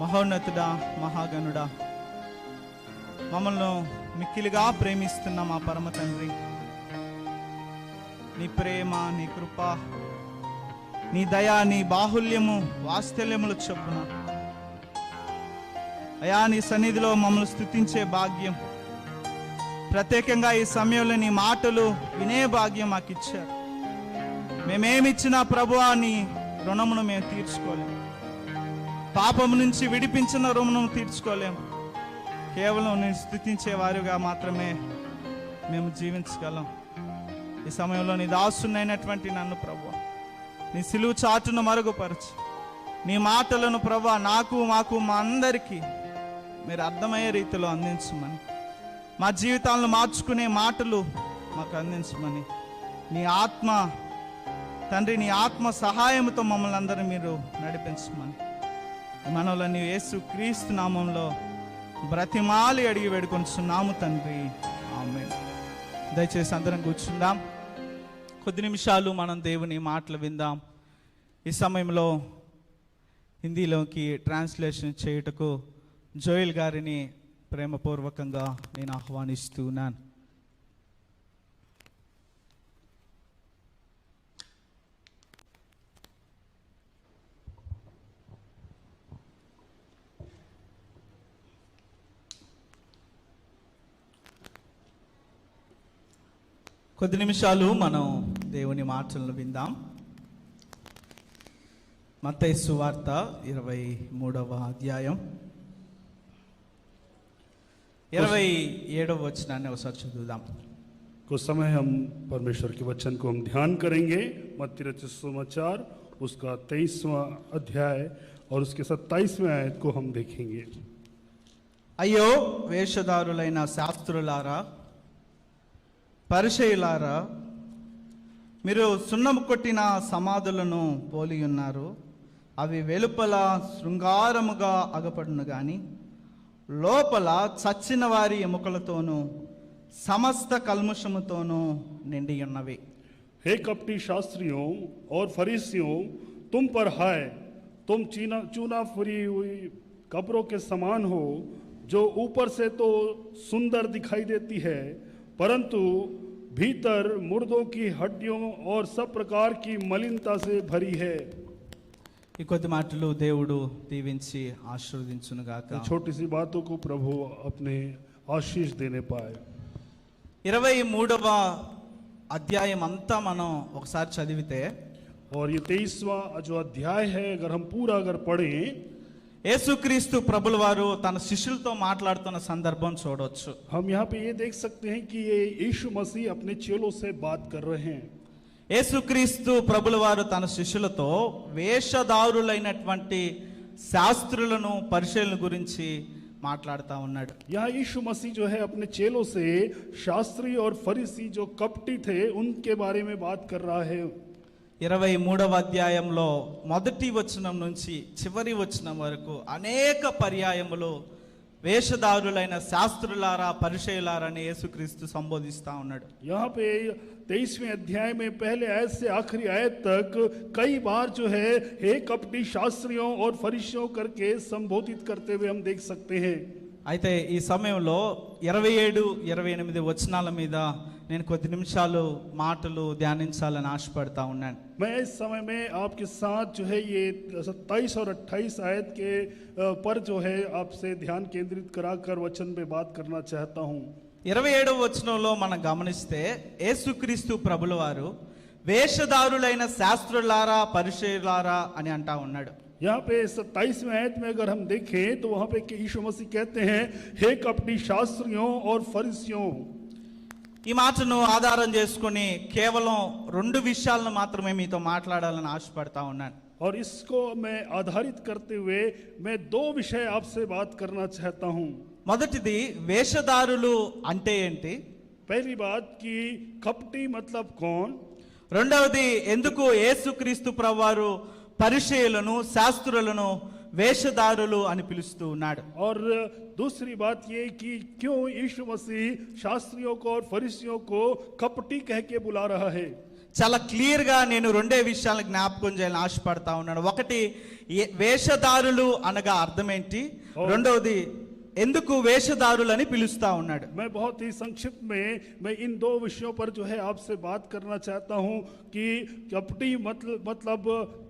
మహోన్నతుడా, మహాగణుడా, మమ్మల్ని మిక్కిలిగా ప్రేమిస్తున్న మా పరమ తండ్రి, నీ ప్రేమ, నీ కృప, నీ దయ, నీ బాహుల్యము, వాత్సల్యముల చొప్పున అయా నీ సన్నిధిలో మమ్మల్ని స్తుతించే భాగ్యం, ప్రత్యేకంగా ఈ సమయంలో నీ మాటలు వినే భాగ్యం మాకు ఇచ్చారు. మేమేమిచ్చినా ప్రభువా నీ రుణమును మేము తీర్చుకోలేము. పాపము నుంచి విడిపించిన రుణమును తీర్చుకోలేము. కేవలం నేను స్తుతించే వారిగా మాత్రమే మేము జీవించగలం. ఈ సమయంలో నీ దాసునైనటువంటి నన్ను ప్రభువా నీ సిలువ చాటును మరుగుపరచు. నీ మాటలను ప్రభువా నాకు, మాకు, మా అందరికీ మీరు అర్థమయ్యే రీతిలో అందించమని, మా జీవితాలను మార్చుకునే మాటలు మాకు అందించమని, నీ ఆత్మ తండ్రి, నీ ఆత్మ సహాయంతో మమ్మల్ని అందరూ మీరు నడిపించమని మనలో నీ యేసు క్రీస్తు నామంలో బ్రతిమాలి అడిగి వేడుకొంచున్నాము తండ్రి, ఆమేన్. దయచేసి అందరం కూర్చుందాం. కొద్ది నిమిషాలు మనం దేవుని మాటలు విందాం. ఈ సమయంలో హిందీలోకి ట్రాన్స్లేషన్ చేయుటకు జోయల్ గారిని ప్రేమపూర్వకంగా నేను ఆహ్వానిస్తున్నాను. కొద్ది నిమిషాలు మనం దేవుని మాటలను విందాం. మత్తయి సువార్త 23వ అధ్యాయం 27వ వచనాన్ని ఒకసారి చదువుదాం. कुछ समय हम परमेश्वर के वचन को हम ध्यान करेंगे। मत्ती रचित सुसमाचार उसका 23वां अध्याय और उसके 27वें आयत को हम देखेंगे। అయ్యో వేషధారులైన శాస్త్రులారా, పరిసయ్యులారా, మీరు సున్నము కొట్టిన సమాధులను పోలి ఉన్నారు. అవి వెలుపల శృంగారముగా అగపడును గాని లోపల చచ్చిన వారి ఎముకలతోనూ సమస్త కల్ముషముతోనూ నిండి ఉన్నవి. हे कपटी शास्त्रियों और फरीसियों, तुम पर हाय, तुम चूना फुरी हुई कब्रों के समान हो, जो ऊपर से तो सुंदर दिखाई देती है परंतु भीतर मुर्दों की हड्डियों और सब प्रकार की मलिनता से भरी है। ఈ కొద్ది మాటలు దేవుడు దీవించి ఆశీర్వదించునుగాక. छोटी सी बातों को प्रभु अपने आशीष देने पाए। 23వ అధ్యాయం అంతా మనం ఒకసారి చదివితే और ये 23वां जो अध्याय है अगर हम पूरा अगर पढ़ें, యేసుక్రీస్తు ప్రభుల వారు తన శిష్యులతో మాట్లాడుతున్న సందర్భం చూడవచ్చు. हम यहाँ पे ये देख सकते हैं कि ये यीशु मसीह अपने चेलों से बात कर रहे हैं। యేసుక్రీస్తు ప్రభుల వారు తన శిష్యులతో వేషధారులైనటువంటి శాస్త్రులను, పరిసయ్యులను గురించి మాట్లాడుతూ ఉన్నాడు. यहाँ यीशु मसीह जो है अपने चेलों से शास्त्री और फरीसी जो कपटी थे उनके बारे में बात कर रहा है। 23వ అధ్యాయంలో మొదటి వచనం నుంచి చివరి వచనం వరకు అనేక పర్యాయములు వేషధారులైన శాస్త్రులారా, పరిసయ్యులారా అని యేసుక్రీస్తు సంబోధిస్తా ఉన్నాడు. यहाँ पे 23वें अध्याय में पहले आयत से आखिरी आयत तक कई बार जो है हे कपटी शास्त्रियों और फरीसियों करके संबोधित करते हुए हम देख सकते हैं। అయితే ఈ సమయంలో 27, 28 వచనాల మీద నేను కొద్ది నిమిషాలు మాటలు ధ్యానించాలని ఆశపడతా ఉన్నాను. मैं इस समय में आपके साथ जो है ये 27 और 28 आयत के पर जो है आपसे ध्यान केंद्रित कराकर वचन पे बात करना चाहता हूँ। 27వ వచనంలో మనం గమనిస్తే యేసుక్రీస్తు ప్రభుల వారు వేషధారులైన శాస్త్రులారా, పరిసయ్యులారా అని అంటా ఉన్నాడు. यहाँ पे 27वें आयत में अगर हम देखें तो वहाँ पे यीशु मसीह कहते हैं हे कपटी शास्त्रियों और फरीसियों। ఈ మాటను ఆధారం చేసుకుని కేవలం 2 విషయాలను మాత్రమే మీతో మాట్లాడాలని ఆశపడతా ఉన్నాను. और इसको मैं आधारित करते हुए मैं 2 विषय आपसे बात करना चाहता हूँ। మొదటిది వేషధారులు అంటే ఏంటి, पहली बात कि कपटी मतलब कौन, రెండవది ఎందుకు యేసుక్రీస్తు ప్రభువారు పరిసయ్యులను, శాస్త్రులను వేషధారులు అని పిలుస్తూ ఉన్నాడు. और दूसरी बात ये कि क्यों यीशु मसीह शास्त्रियों को और फरीसियों को कपटी कह के बुला रहा है। చాలా క్లియర్గా నేను రెండే విషయాలను జ్ఞాపకం చేయాలని ఆశపడతా ఉన్నాను. ఒకటి, వేషధారులు అనగా అర్థం ఏంటి, రెండవది ఎందుకు వేషధారులని పిలుస్తా ఉన్నాడు. मैं बहुत ही संक्षिप्त में मैं इन दो विषयों पर जो है आपसे बात करना चाहता हूं कि कपटी मतलब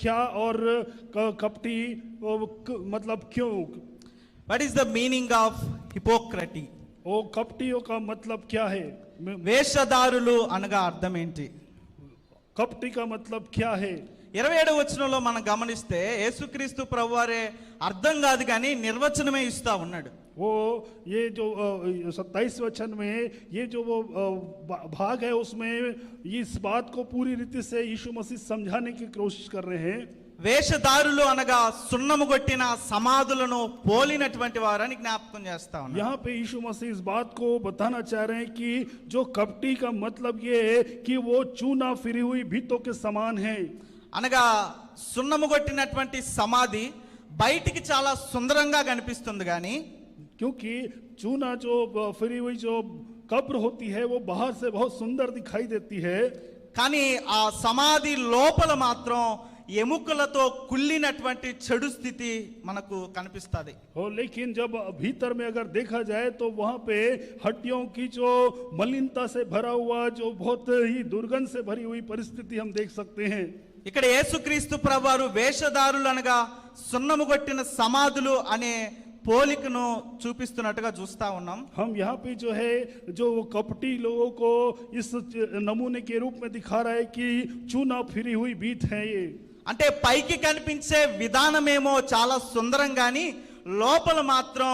क्या और कपटी मतलब क्यों. What is the meaning of hypocrisy? वो कपटियों का मतलब क्या है. వేషధారులు అనగా అర్థం ఏంటి? कपटी का मतलब क्या है. 27వ వచనంలో మనం గమనిస్తే యేసుక్రీస్తు ప్రభువారే అర్థం కాదు కానీ నిర్వచనమే ఇస్తా ఉన్నాడు. वो ये जो 27 वचन में ये जो वो भाग है उसमें इस बात को पूरी रीति से यीशु मसीह समझाने की कोशिश कर रहे हैं. వేషధారులు అనగా సున్నము కొట్టిన సమాధులను పోలినటువంటి వారని జ్ఞాపకం చేస్తా ఉన్నారు. यहाँ पे यीशु मसीह इस बात को बताना चाह रहे हैं कि जो कपटी का मतलब ये है कि वो चूना फिरी हुई भीतों के समान है. అనగా సున్నము కొట్టినటువంటి సమాధి బయటికి చాలా సుందరంగా కనిపిస్తుంది కానీ क्योंकि चूना जो फिरी हुई जो कब्र होती है वो बाहर से बहुत सुंदर दिखाई देती है, కానీ ఆ సమాధి లోపల మాత్రం ఎముకలతో కుళ్ళినటువంటి చెడు స్థితి మనకు కనిపిస్తుంది. और लेकिन जब भीतर में अगर देखा जाए तो वहां पे हड्डियों की जो मलिनता से भरा हुआ जो बहुत ही दुर्गंध से भरी हुई परिस्थिति हम देख सकते हैं. ఇక్కడ యేసుక్రీస్తు ప్రభువారు వేషధారులు అనగా సున్నము కొట్టిన సమాధులు అనే పోలికను చూపిస్తున్నట్టుగా చూస్తా ఉన్నాం. हम यहाँ पे जो है जो कपटी लोगों को इस नमूने के रूप में दिखा रहा है कि चूना फिरी हुई भीत है ये. అంటే పైకి కనిపించే విధానమేమో చాలా సుందరం గాని లోపల మాత్రం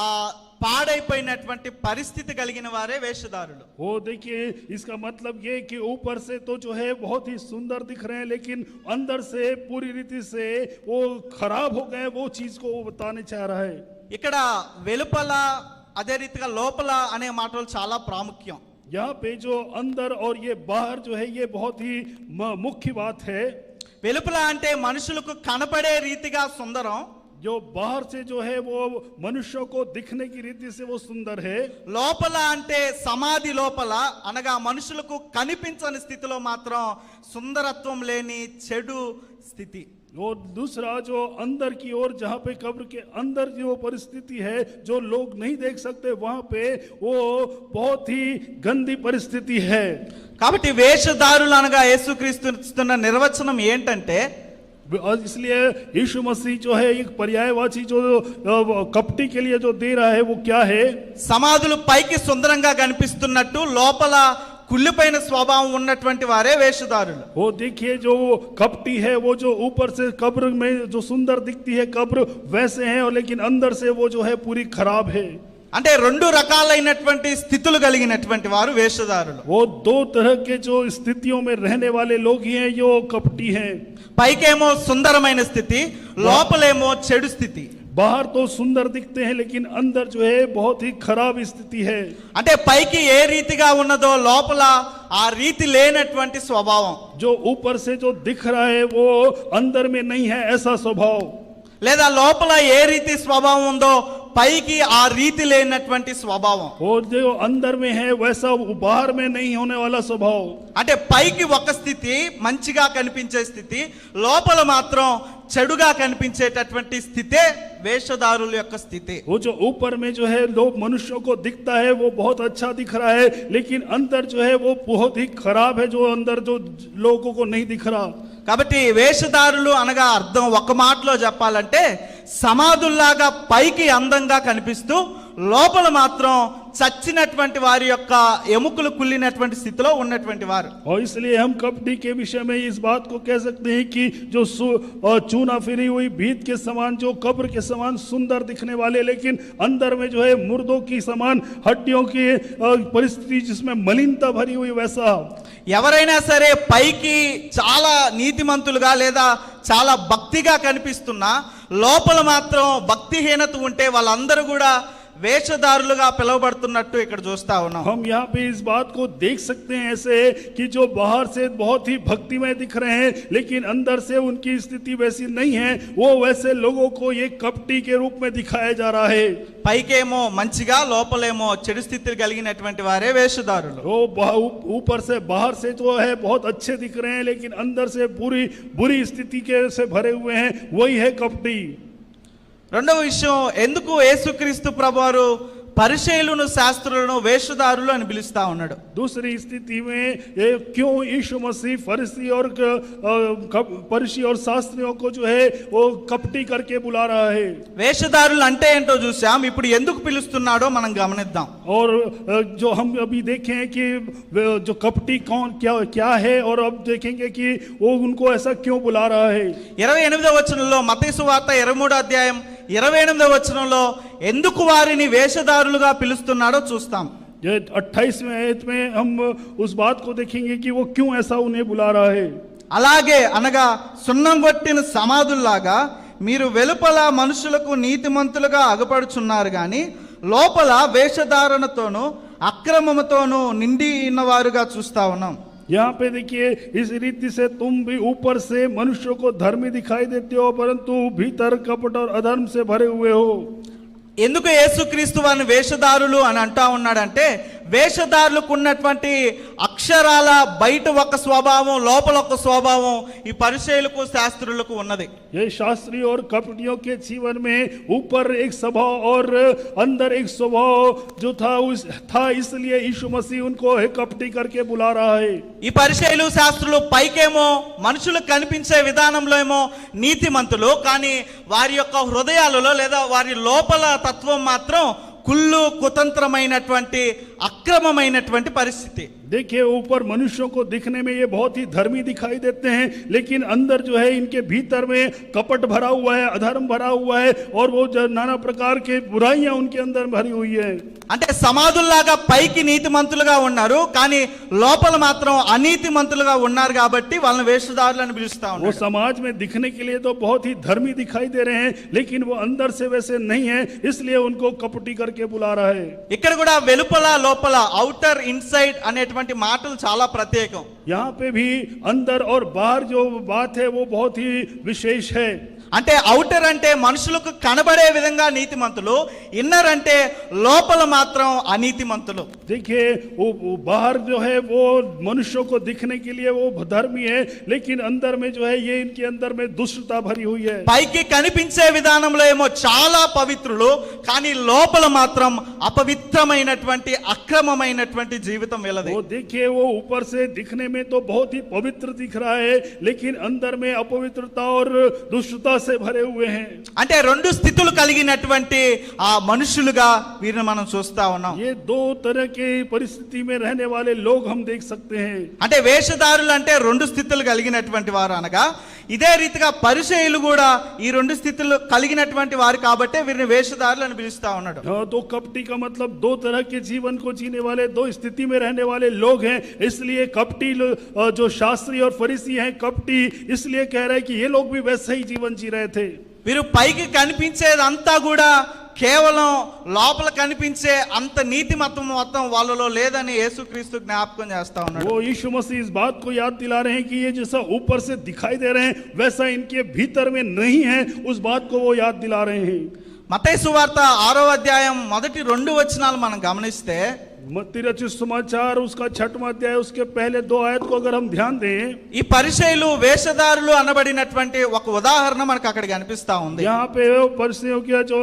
ఆ పాడైపోయినటువంటి పరిస్థితి కలిగిన వారే వేషధారులు. वो देखिए इसका मतलब ये कि ऊपर से तो जो है बहुत ही सुंदर दिख रहे हैं लेकिन अंदर से पूरी रीति से वो खराब हो गए, वो चीज को वो बताने चाह रहा है. ఇక్కడ వెలుపల అదే రీతిగా లోపల అనే మాటలు చాలా ప్రాముఖ్యం. यहाँ पे जो अंदर और ये बाहर जो है ये बहुत ही मुख्य बात है. వెలుపల అంటే మనుషులకు కనపడే రీతిగా సుందరం, जो बाहर से जो है वो मनुष्यों को दिखने की रीति से वो सुंदर है. లోపల అంటే సమాధి లోపల అనగా మనుషులకు కనిపించని స్థితిలో మాత్రం సుందరత్వం లేని చెడు స్థితి. और दूसरा जो अंदर की ओर जहाँ पे कब्र के अंदर जो परिस्थिति है जो लोग नहीं देख सकते वहां पे वो बहुत ही गंदी परिस्थिति है. కాబట్టి వేషధారులు అనగా యేసుక్రీస్తు ఇస్తున్న నిర్వచనం ఏంటంటే इसलिए यीशु मसीह जो है एक पर्यायवाची जो कपटी के लिए जो दे रहा है वो क्या है. సమాధులు పైకి సుందరంగా కనిపిస్తున్నట్టు లోపల కుళ్ళిపోయిన స్వభావం ఉన్నటువంటి వారే వేషధారులు. वो देखिए जो कपटी है वो जो ऊपर से कब्र में जो सुंदर दिखती है कब्र वैसे है और लेकिन अंदर से वो जो है पूरी खराब है. అంటే రెండు రకాలైనటువంటి స్థితులు కలిగినటువంటి వారు వేషధారులు. वो दो तरह के जो स्थितियों में रहने वाले लोग ही हैं जो कपटी हैं. పైకేమో సుందరమైన స్థితి, లోపలేమో చెడు స్థితి. बाहर तो सुंदर दिखते हैं लेकिन अंदर जो है बहुत ही खराब स्थिति है. అంటే పైకి ఏ రీతిగా ఉన్నదో లోపల ఆ రీతి లేనటువంటి స్వభావం. जो ऊपर से जो दिख रहा है वो अंदर में नहीं है ऐसा स्वभाव. లేదా లోపల ఏ రీతి స్వభావం ఉందో పైకి ఆ రీతి లేనటువంటి స్వభావం. और जो अंदर में है वैसा बाहर में नहीं होने वाला स्वभाव. అంటే పైకి ఒక స్థితి మంచిగా కనిపించే స్థితి, లోపల మాత్రం చెడుగా కనిపించేటటువంటి స్థితే వేషధారుల యొక్క స్థితి. वो जो ऊपर में जो है लोग मनुष्यों को दिखता है वो बहुत अच्छा दिख रहा है लेकिन अंदर जो है वो बहुत ही खराब है, जो अंदर जो लोगों को नहीं दिख रहा. కాబట్టి వేషధారులు అనగా అర్థం ఒక మాటలో చెప్పాలంటే సమాధుల్లాగా పైకి అందంగా కనిపిస్తూ లోపల మాత్రం చచ్చినటువంటి వారి యొక్క ఎముకలు కుళ్ళినటువంటి స్థితిలో ఉన్నటువంటి వారు. और इसलिए हम कपटी के विषय में इस बात को कह सकते हैं कि जो चूना फिरी हुई भीत के समान जो कब्र के समान सुंदर दिखने वाले लेकिन अंदर में जो है मुर्दों की समान हड्डियों की परिस्थिति जिसमें मलिनता भरी हुई वैसा. ఎవరైనా సరే పైకి చాలా నీతిమంతులుగా లేదా చాలా భక్తిగా కనిపిస్తున్నా లోపల మాత్రం భక్తిహీనత ఉంటే వాళ్ళందరూ కూడా వేషధారులుగా పిలువబడుతున్నట్టు ఇక్కడ చూస్తా ఉన్నాం. हम यहाँ पे इस बात को देख सकते हैं ऐसे कि जो बाहर से बहुत ही भक्तिमय दिख रहे हैं लेकिन अंदर से उनकी स्थिति वैसी नहीं है, वो वैसे लोगों को ये कपटी के रूप में दिखाया जा रहा है। పైకేమో మంచిగా లోపలేమో చెడు స్థితులు కలిగినటువంటి వారే వేషధారులు. वो ऊपर से बाहर से जो है बहुत अच्छे दिख रहे हैं लेकिन अंदर से बुरी बुरी स्थिति के से भरे हुए हैं, वही है कपटी। రెండవ విషయం, ఎందుకు యేసుక్రీస్తు ప్రభువారు పరిసయ్యులను శాస్త్రులను వేషధారులు అని పిలుస్తా ఉన్నాడు? दूसरी स्थिति में ये क्यों यीशु मसीह फरीसी और शास्त्रियों को जो है वो कपटी करके बुला रहा है? వేషధారులు అంటే ఏంటో చూసాం, ఇప్పుడు ఎందుకు పిలుస్తున్నాడో మనం గమనిద్దాం. और जो हम अभी देखें कि जो कपटी कौन क्या है और अब देखेंगे कि वो उनको ऐसा क्यों बुला रहा है। 28వ వచనంలో మత్తయి సువార్త 23వ అధ్యాయం 28వ వచనంలో ఎందుకు వారిని వేషధారులుగా పిలుస్తున్నాడో చూస్తాం. 28वें आयत में हम उस बात को देखेंगे कि वो क्यों ऐसा उन्हें बुला रहा है। అలాగే అనగా సున్నం కొట్టిన సమాధుల్లాగా మీరు వెలుపల మనుషులకు నీతిమంతులుగా అగపడుచున్నారు గాని లోపల వేషధారణతోనూ అక్రమముతోనూ నిండి ఉన్నవారుగా చూస్తా ఉన్నాం. यहाँ पे देखिए, इस रीति से तुम भी ऊपर से मनुष्यों को धर्मी दिखाई देते हो परंतु भीतर कपट और अधर्म से भरे हुए हो। ఎందుకు యేసుక్రీస్తు వారిని వేషధారులు అని అంటా ఉన్నాడంటే, వేషధారులకు ఉన్నటువంటి అక్షరాల బయట ఒక స్వభావం లోపల ఒక స్వభావం ఈ పరిసయ్యులకు శాస్త్రులకు ఉన్నది. ये शास्त्री और कपटियों के जीवन में ऊपर एक स्वभाव और अंदर एक स्वभाव जो था इसलिए यीशु मसीह उनको कपटी करके बुला रहा है। ఈ పరిసయ్యులు శాస్త్రులు పైకేమో మనుషులకు కనిపించే విధానంలో ఏమో నీతిమంతులు, కానీ వారి యొక్క హృదయాలలో లేదా వారి లోపల తత్వం మాత్రం కుళ్ళు కుతంత్రమైనటువంటి అక్రమమైనటువంటి పరిస్థితి. देखिए, ऊपर मनुष्यों को दिखने में ये बहुत ही धर्मी दिखाई देते हैं लेकिन अंदर जो है इनके भीतर में कपट भरा हुआ है, अधर्म भरा हुआ है और वो नाना प्रकार के बुराइयां उनके अंदर भरी हुई है। అంటే సమాధుల్లాగా పైకి నీతిమంతులుగా ఉన్నారు కానీ లోపల మాత్రం అనీతిమంతులుగా ఉన్నారు కాబట్టి వాళ్ళని వేషధారులు అని పిలుస్తా वो ఉన్నారు. समाज में दिखने के लिए तो बहुत ही धर्मी दिखाई दे रहे हैं लेकिन वो अंदर से वैसे नहीं है, इसलिए उनको कपटी करके बुला रहा है। ఇక్కడ కూడా వెలుపల లోపల అవుటర్ ఇన్సైడ్ అనేటువంటి మాటలు చాలా ప్రత్యేకం. यहाँ पे भी अंदर और बाहर जो बात है वो बहुत ही विशेष है। అంటే అవుటర్ అంటే మనుషులకు కనబడే విధంగా నీతిమంతులు, ఇన్నర్ అంటే లోపల మాత్రం అనీతిమంతులు. देखिए, वो बाहर जो है वो मनुष्यों को दिखने के लिए वो धर्मी है लेकिन अंदर में जो है ये इनके अंदर में दुष्टता भरी हुई है। పైకి కనిపించే విధానంలో ఏమో చాలా పవిత్రులు కానీ లోపల మాత్రం అపవిత్రమైనటువంటి అక్రమమైనటువంటి జీవితం వీళ్ళది. वो देखिए, वो ऊपर से दिखने में तो बहुत ही पवित्र दिख रहा है लेकिन अंदर में अपवित्रता और दुष्टता से भरे हुए हैं। అంటే రెండు స్థితులు కలిగినటువంటి ఆ మనుషులుగా వీరిని మనం చూస్తా ఉన్నాం. ये दो तरह की परिस्थिति में रहने वाले लोग हम देख सकते हैं। అంటే వేషధారులు అంటే రెండు స్థితులు కలిగినటువంటి వారు అనగా ఇదే రీతిగా పరిసయ్యులు కూడా ఈ రెండు స్థితులు కలిగినటువంటి వారు కాబట్టి వీరిని వేషధారులు అని పిలుస్తా ఉన్నాడు. तो कपटी का मतलब दो तरह के जीवन को जीने वाले, दो स्थिति में रहने वाले लोग हैं, इसलिए कपटी जो शास्त्री और फरीसी हैं कपटी इसलिए कह रहे हैं कि ये लोग भी वैसे ही जीवन जी रहे थे। వీరు పైకి కనిపించేదంతా కూడా కేవలం లోపల కనిపించే అంత నీతి మొత్తం వాళ్ళలో లేదని యేసుక్రీస్తు జ్ఞాపకం చేస్తా ఉన్నాడు. वो यीशु मसीह इस बात को याद दिला रहे हैं कि ये जैसा ऊपर से दिखाई दे रहे हैं वैसा इनके भीतर में नहीं है, उस बात को वो याद दिला रहे हैं। మత్తయి సువార్త 6వ అధ్యాయం మొదటి 2 వచనాలు మనం గమనిస్తే, मत्ती रचित समाचार उसका 6वां अध्याय उसके पहले 2 आयत को अगर हम ध्यान दें, ఈ పరిసయ్యులు వేషధారులు అనబడినటువంటి ఒక ఉదాహరణ మనకు అక్కడ కనిపిస్తా ఉంది. यहाँ पे परिस्थितियों का जो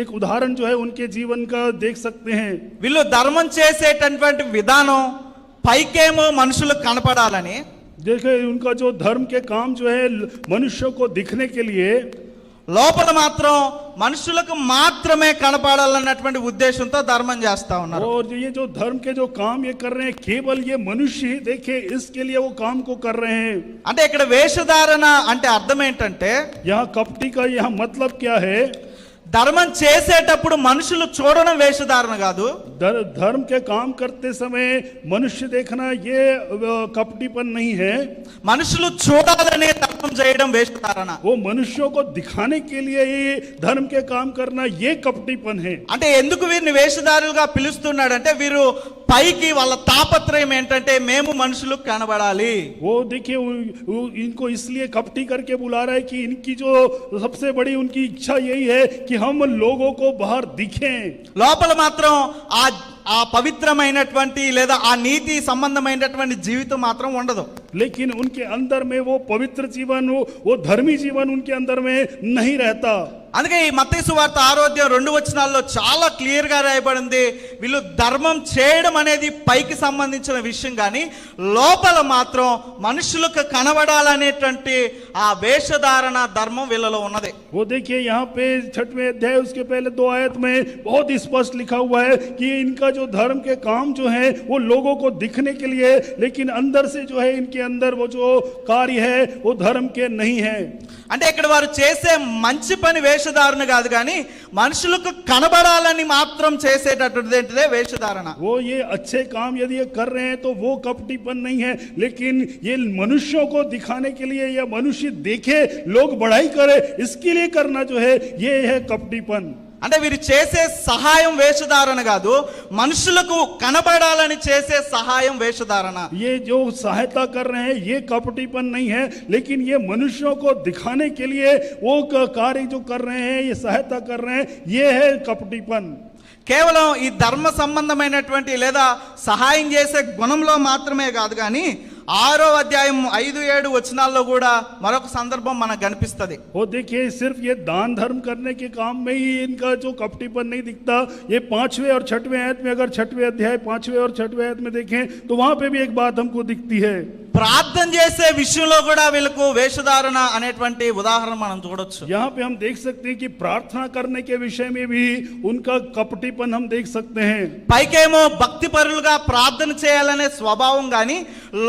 एक उदाहरण जो है उनके जीवन का देख सकते हैं। వీళ్ళు ధర్మం చేసేటటువంటి విధానం పైకేమో మనుషులకు కనపడాలని, देखिए, उनका जो धर्म के काम जो है मनुष्यों को दिखने के लिए లోపల మాత్రం మనుషులకు మాత్రమే కనపడాలన్నటువంటి ఉద్దేశంతో ధర్మం చేస్తా ఉన్నారు. और ये जो धर्म के जो काम ये कर रहे हैं केवल ये मनुष्य ही देखे इसके लिए वो काम को कर रहे हैं। అంటే ఇక్కడ వేషధారణ అంటే అర్థం ఏంటంటే यहाँ कपटी का यहाँ मतलब क्या है? ధర్మం చేసేటప్పుడు మనుషులు చూడడం వేషధారణ కాదు, धर्म के काम करते समय मनुष्य देखना ये कपटीपन नहीं है। మనుషులు చూడాలనే ధర్మం చేయడం వేషధారణ. वो मनुष्यों को दिखाने के लिए ही धर्म के काम करना ये कपटीपन है। అంటే ఎందుకు వీరిని వేషధారులుగా పిలుస్తున్నాడంటే వీరు పైకి వాళ్ళ తాపత్రయం ఏంటంటే మేము మనుషులు కనబడాలి. वो देखिए इनको इसलिए कपटी करके बुला रहा है कि इनकी जो सबसे बड़ी उनकी इच्छा यही है कि हम लोगों को बाहर दिखें। లోపల మాత్రం ఆ పవిత్రమైనటువంటి లేదా ఆ నీతి సంబంధమైనటువంటి జీవితం మాత్రం ఉండదు. लेकिन उनके अंदर में वो पवित्र जीवन वो धर्मी जीवन उनके अंदर में नहीं रहता। అందుకే ఈ మత్తయి సువార్త 6:2 చాలా క్లియర్ గా రాయబడింది, వీళ్ళు ధర్మం చేయడం అనేది పైకి సంబంధించిన విషయం కానీ లోపల మాత్రం మనుషులకు కనబడాలనేటువంటి ఆ వేషధారణ ధర్మం వీళ్ళలో ఉన్నది. वो देखिए यहाँ पे 6वें अध्याय उसके पहले 2 आयत में बहुत स्पष्ट लिखा हुआ है कि इनका जो धर्म के काम जो है वो लोगों को दिखने के लिए, लेकिन अंदर से जो है इनके अंदर वो जो कार्य है वो धर्म के नहीं है। అంటే ఇక్కడ వారు చేసే మంచి పని వేషధారణ కాదు కానీ మనుషులకు కనబడాలని మాత్రం చేసేటటువంటిదే వేషధారణ. वो ये अच्छे काम यदि ये कर रहे हैं तो वो कपटीपन नहीं है, लेकिन ये मनुष्यों को दिखाने के लिए या मनुष्य देखे लोग बढ़ाई करे इसके लिए करना जो है ये है कपटीपन। అంటే వీరు చేసే సహాయం వేషధారణ కాదు, మనుషులకు కనబడాలని చేసే సహాయం వేషధారణ. ये जो सहायता कर रहे हैं ये कपटीपन नहीं है, लेकिन ये मनुष्यों को दिखाने के लिए वो कार्य जो कर रहे हैं ये सहायता कर रहे हैं ये है कपटीपन। కేవలం ఈ ధర్మ సంబంధమైనటువంటి లేదా సహాయం చేసే గుణంలో మాత్రమే కాదు కానీ 6వ అధ్యాయం 5-7 వచనాల్లో కూడా మరొక సందర్భం మనకు కనిపిస్తది. वो देखिए सिर्फ ये दान धर्म करने के काम में ही इनका जो कपटीपन नहीं दिखता, ये 5वें और 6वें आयत में अगर 6वें अध्याय 5वें और 6वें आयत में देखें तो वहां पे भी एक बात हमको दिखती है। ప్రార్థన చేసే విషయంలో కూడా వీళ్ళకు వేషధారణ అనేటువంటి ఉదాహరణ మనం చూడొచ్చు. यहाँ पे हम देख सकते हैं कि प्रार्थना करने के विषय में भी उनका कपटीपन हम देख सकते हैं। పైకేమో భక్తి పరులుగా ప్రార్థన చేయాలనే స్వభావం కానీ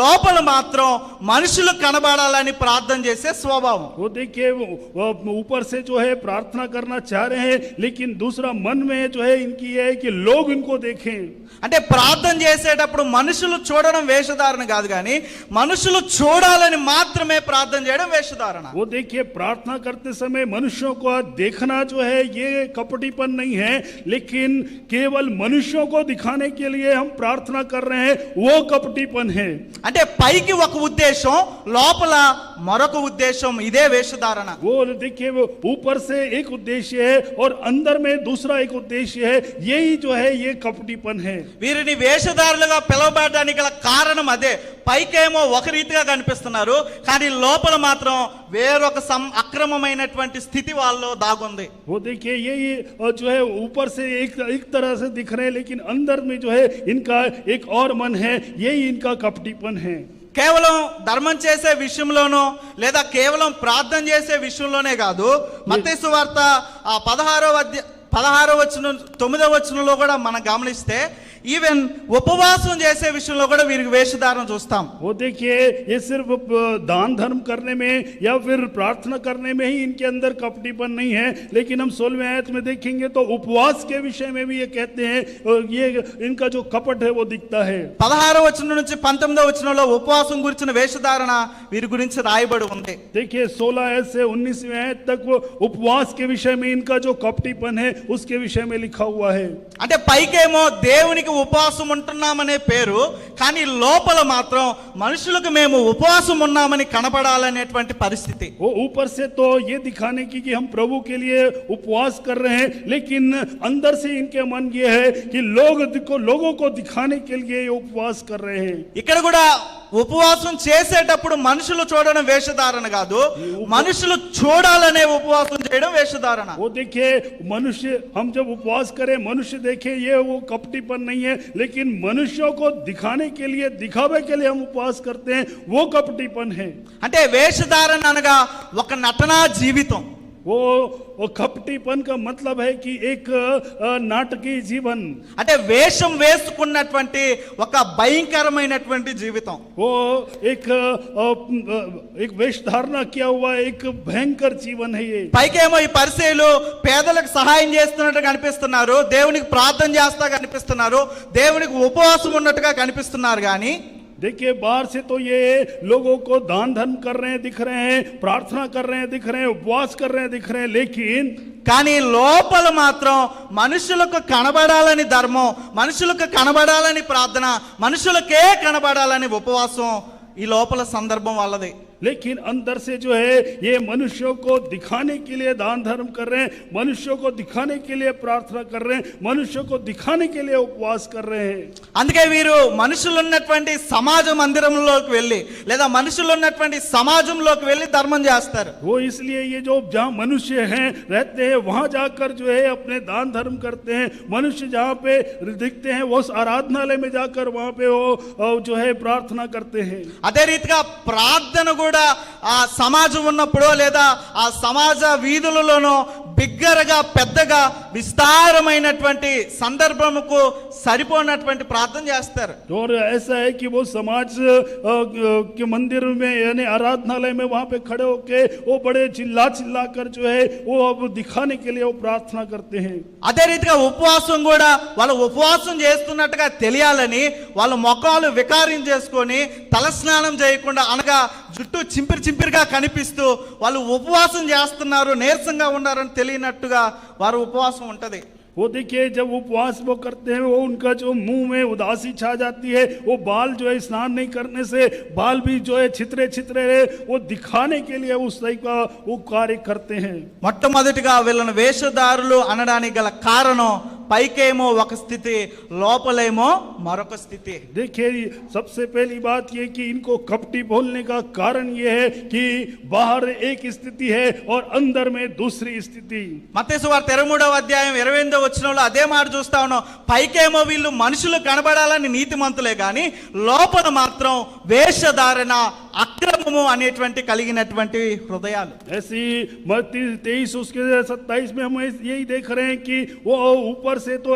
లోపల మాత్రం మనుషులు కనబడాలని ప్రార్థన చేసే స్వభావం. वो देखिए वो ऊपर से जो है प्रार्थना करना चाह रहे हैं, लेकिन दूसरा मन में जो है इनकी है कि लोग इनको देखें। అంటే ప్రార్థన చేసేటప్పుడు మనుషులు చూడడం వేషధారణ కాదు కానీ మనుషులు చూడాలని మాత్రమే ప్రార్థన చేయడం వేషధారణ. वो देखिए प्रार्थना करते समय मनुष्यों को देखना जो है ये कपटीपन नहीं है, लेकिन केवल मनुष्यों को दिखाने के लिए हम प्रार्थना कर रहे हैं वो कपटीपन है। అంటే పైకి ఒక ఉద్దేశం లోపల మరొక ఉద్దేశం, ఇదే వేషధారణ. वो देखिए वो ऊपर से एक उद्देश्य है और अंदर में दूसरा एक उद्देश्य है, यही जो है ये कपटीपन है। వీరిని వేషధారులుగా పిలవబడడానికి గల కారణం అదే. పైకేమో ఒక రీతిగా కనిపిస్తున్నారు కానీ లోపల మాత్రం వేరొక అక్రమమైనటువంటి స్థితి వాళ్ళలో దాగుంది. वो देखिए यही जो है ऊपर से एक तरह से दिख रहे हैं, लेकिन अंदर में जो है इनका एक और मन है, यही इनका कपटीपन है। కేవలం ధర్మం చేసే విషయంలోనో లేదా కేవలం ప్రార్థన చేసే విషయంలోనే కాదు, మత్తయి సువార్త 16వ వచనం 9వ వచనంలో కూడా మనం గమనిస్తే ఈవెన్ ఉపవాసం చేసే విషయంలో కూడా వీరికి వేషధారణ చూస్తాం. वो देखिए ये सिर्फ दान धर्म करने में या फिर प्रार्थना करने में ही इनके अंदर कपटीपन नहीं है, लेकिन हम 16वें आयत में देखेंगे तो उपवास के विषय में भी ये कहते हैं ये इनका जो कपट है वो दिखता है। 16వ వచనం నుంచి 19వ వచనంలో ఉపవాసం గురించిన వేషధారణ వీరి గురించి రాయబడి ఉంది. देखिए 16 आयत से 19वें आयत तक वो उपवास के विषय में इनका जो कपटीपन है उसके विषय में लिखा हुआ है। అంటే పైకేమో దేవునికి ఉపవాసం ఉంటున్నామనే పేరు కానీ లోపల మాత్రం మనుషులకు మేము ఉపవాసం ఉన్నామని కనబడాలనేటువంటి పరిస్థితి. वो ऊपर से तो ये दिखाने की कि हम प्रभु के लिए उपवास कर रहे हैं, लेकिन अंदर से इनके मन ये है कि लोगों को दिखाने के लिए ये उपवास कर रहे हैं। ఇక్కడ కూడా ఉపవాసం చేసేటప్పుడు మనుషులు చూడడం వేషధారణ కాదు, మనుషులు చూడాలనే ఉపవాసం చేయడం వేషధారణ. वो देखिए मनुष्य हम जब उपवास करें मनुष्य देखे ये वो कपटीपन नहीं है, लेकिन मनुष्यों को दिखाने के लिए दिखावे के लिए हम उपवास करते हैं वो कपटीपन है। అంటే వేషధారణ అనగా ఒక నటనా జీవితం. वो कपटीपन का मतलब है कि एक नाटकी जीवन, అంటే వేషం వేసుకున్నటువంటి ఒక భయంకరమైనటువంటి జీవితం. वो एक वेश धारणा किया हुआ एक भयंकर जीवन है ये. పైకేమో ఈ పరిసయ్యులు పేదలకు సహాయం చేస్తున్నట్టు కనిపిస్తున్నారు, దేవునికి ప్రార్థన చేస్తా కనిపిస్తున్నారు, దేవునికి ఉపవాసం ఉన్నట్టుగా కనిపిస్తున్నారు. కానీ देखिए बाहर से तो ये लोगों को दान धर्म कर रहे हैं दिख रहे हैं, प्रार्थना कर रहे हैं दिख रहे हैं, उपवास कर रहे हैं दिख रहे हैं, लेकिन కానీ లోపల మాత్రం మనుషులకు కనబడాలని ధర్మం, మనుషులకు కనబడాలని ప్రార్థన, మనుషులకే కనబడాలని ఉపవాసం ఈ లోపల సందర్భం వాళ్ళది. लेकिन अंदर से जो है ये मनुष्यों को दिखाने के लिए दान धर्म कर रहे हैं, मनुष्यों को दिखाने के लिए प्रार्थना कर रहे हैं, मनुष्यों को दिखाने के लिए उपवास कर रहे हैं. అందుకే వీరు మనుషులు ఉన్నటువంటి సమాజ మందిరంలోకి వెళ్ళి లేదా మనుషులు ఉన్నటువంటి సమాజంలోకి వెళ్ళి ధర్మం చేస్తారు. वो इसलिए ये जो जहाँ मनुष्य हैं रहते हैं वहां जाकर जो है अपने दान धर्म करते हैं. मनुष्य जहाँ पे दिखते हैं वो उस आराधनालय में जाकर वहां पे वो जो है प्रार्थना करते हैं. అదే రీతిగా ప్రార్థన కూడా ఆ సమాజం ఉన్నప్పుడు లేదా ఆ సమాజ వీధులలోనో బిగ్గరగా పెద్దగా విస్తారమైనటువంటి సందర్భముకు సరిపోనటువంటి ప్రార్థన చేస్తారు. और ऐसा है कि वो समाज के मंदिर में यानी आराधनालय में वहां पे खड़े होके वो बड़े चिल्ला चिल्ला कर जो है वो अब दिखाने के लिए वो प्रार्थना करते हैं. అదే రీతిగా ఉపవాసం కూడా వాళ్ళు ఉపవాసం చేస్తున్నట్టుగా తెలియాలని వాళ్ళ మొఖాలు వికారం చేసుకొని తలస్నానం చేయకుండా అనగా జుట్టు చింపిరిగా కనిపిస్తూ వాళ్ళు ఉపవాసం చేస్తున్నారు, నీరసంగా ఉన్నారని తెలియనట్టుగా వారు ఉపవాసం ఉంటది. वो देखिए जब उपवास वो करते हैं वो उनका जो मुंह में उदासी छा जाती है, वो बाल जो है स्नान नहीं करने से बाल भी जो है छितरे वो दिखाने के लिए उस तरह का वो कार्य करते हैं. మొట్టమొదటిగా వీళ్ళని వేషధారులు అనడానికి గల కారణం పైకేమో ఒక స్థితి లోపలేమో మరొక స్థితి. देखिए सबसे पहली बात ये कि इनको कपटी बोलने का कारण ये है कि बाहर एक स्थिति है और अंदर में दूसरी स्थिति. మత్తయి సువార్త 23వ అధ్యాయం 28వ వచనంలో అదే మాట చూస్తా ఉన్నాం. పైకేమో వీళ్ళు మనుషులు కనబడాలని నీతిమంతులే గాని లోపల మాత్రం వేషధారణ అక్రమము అనేటువంటి కలిగినటువంటి హృదయాలు. ऐसी मत्ती 23 उसके 27 में हम यही देख रहे हैं कि वो ऊपर से तो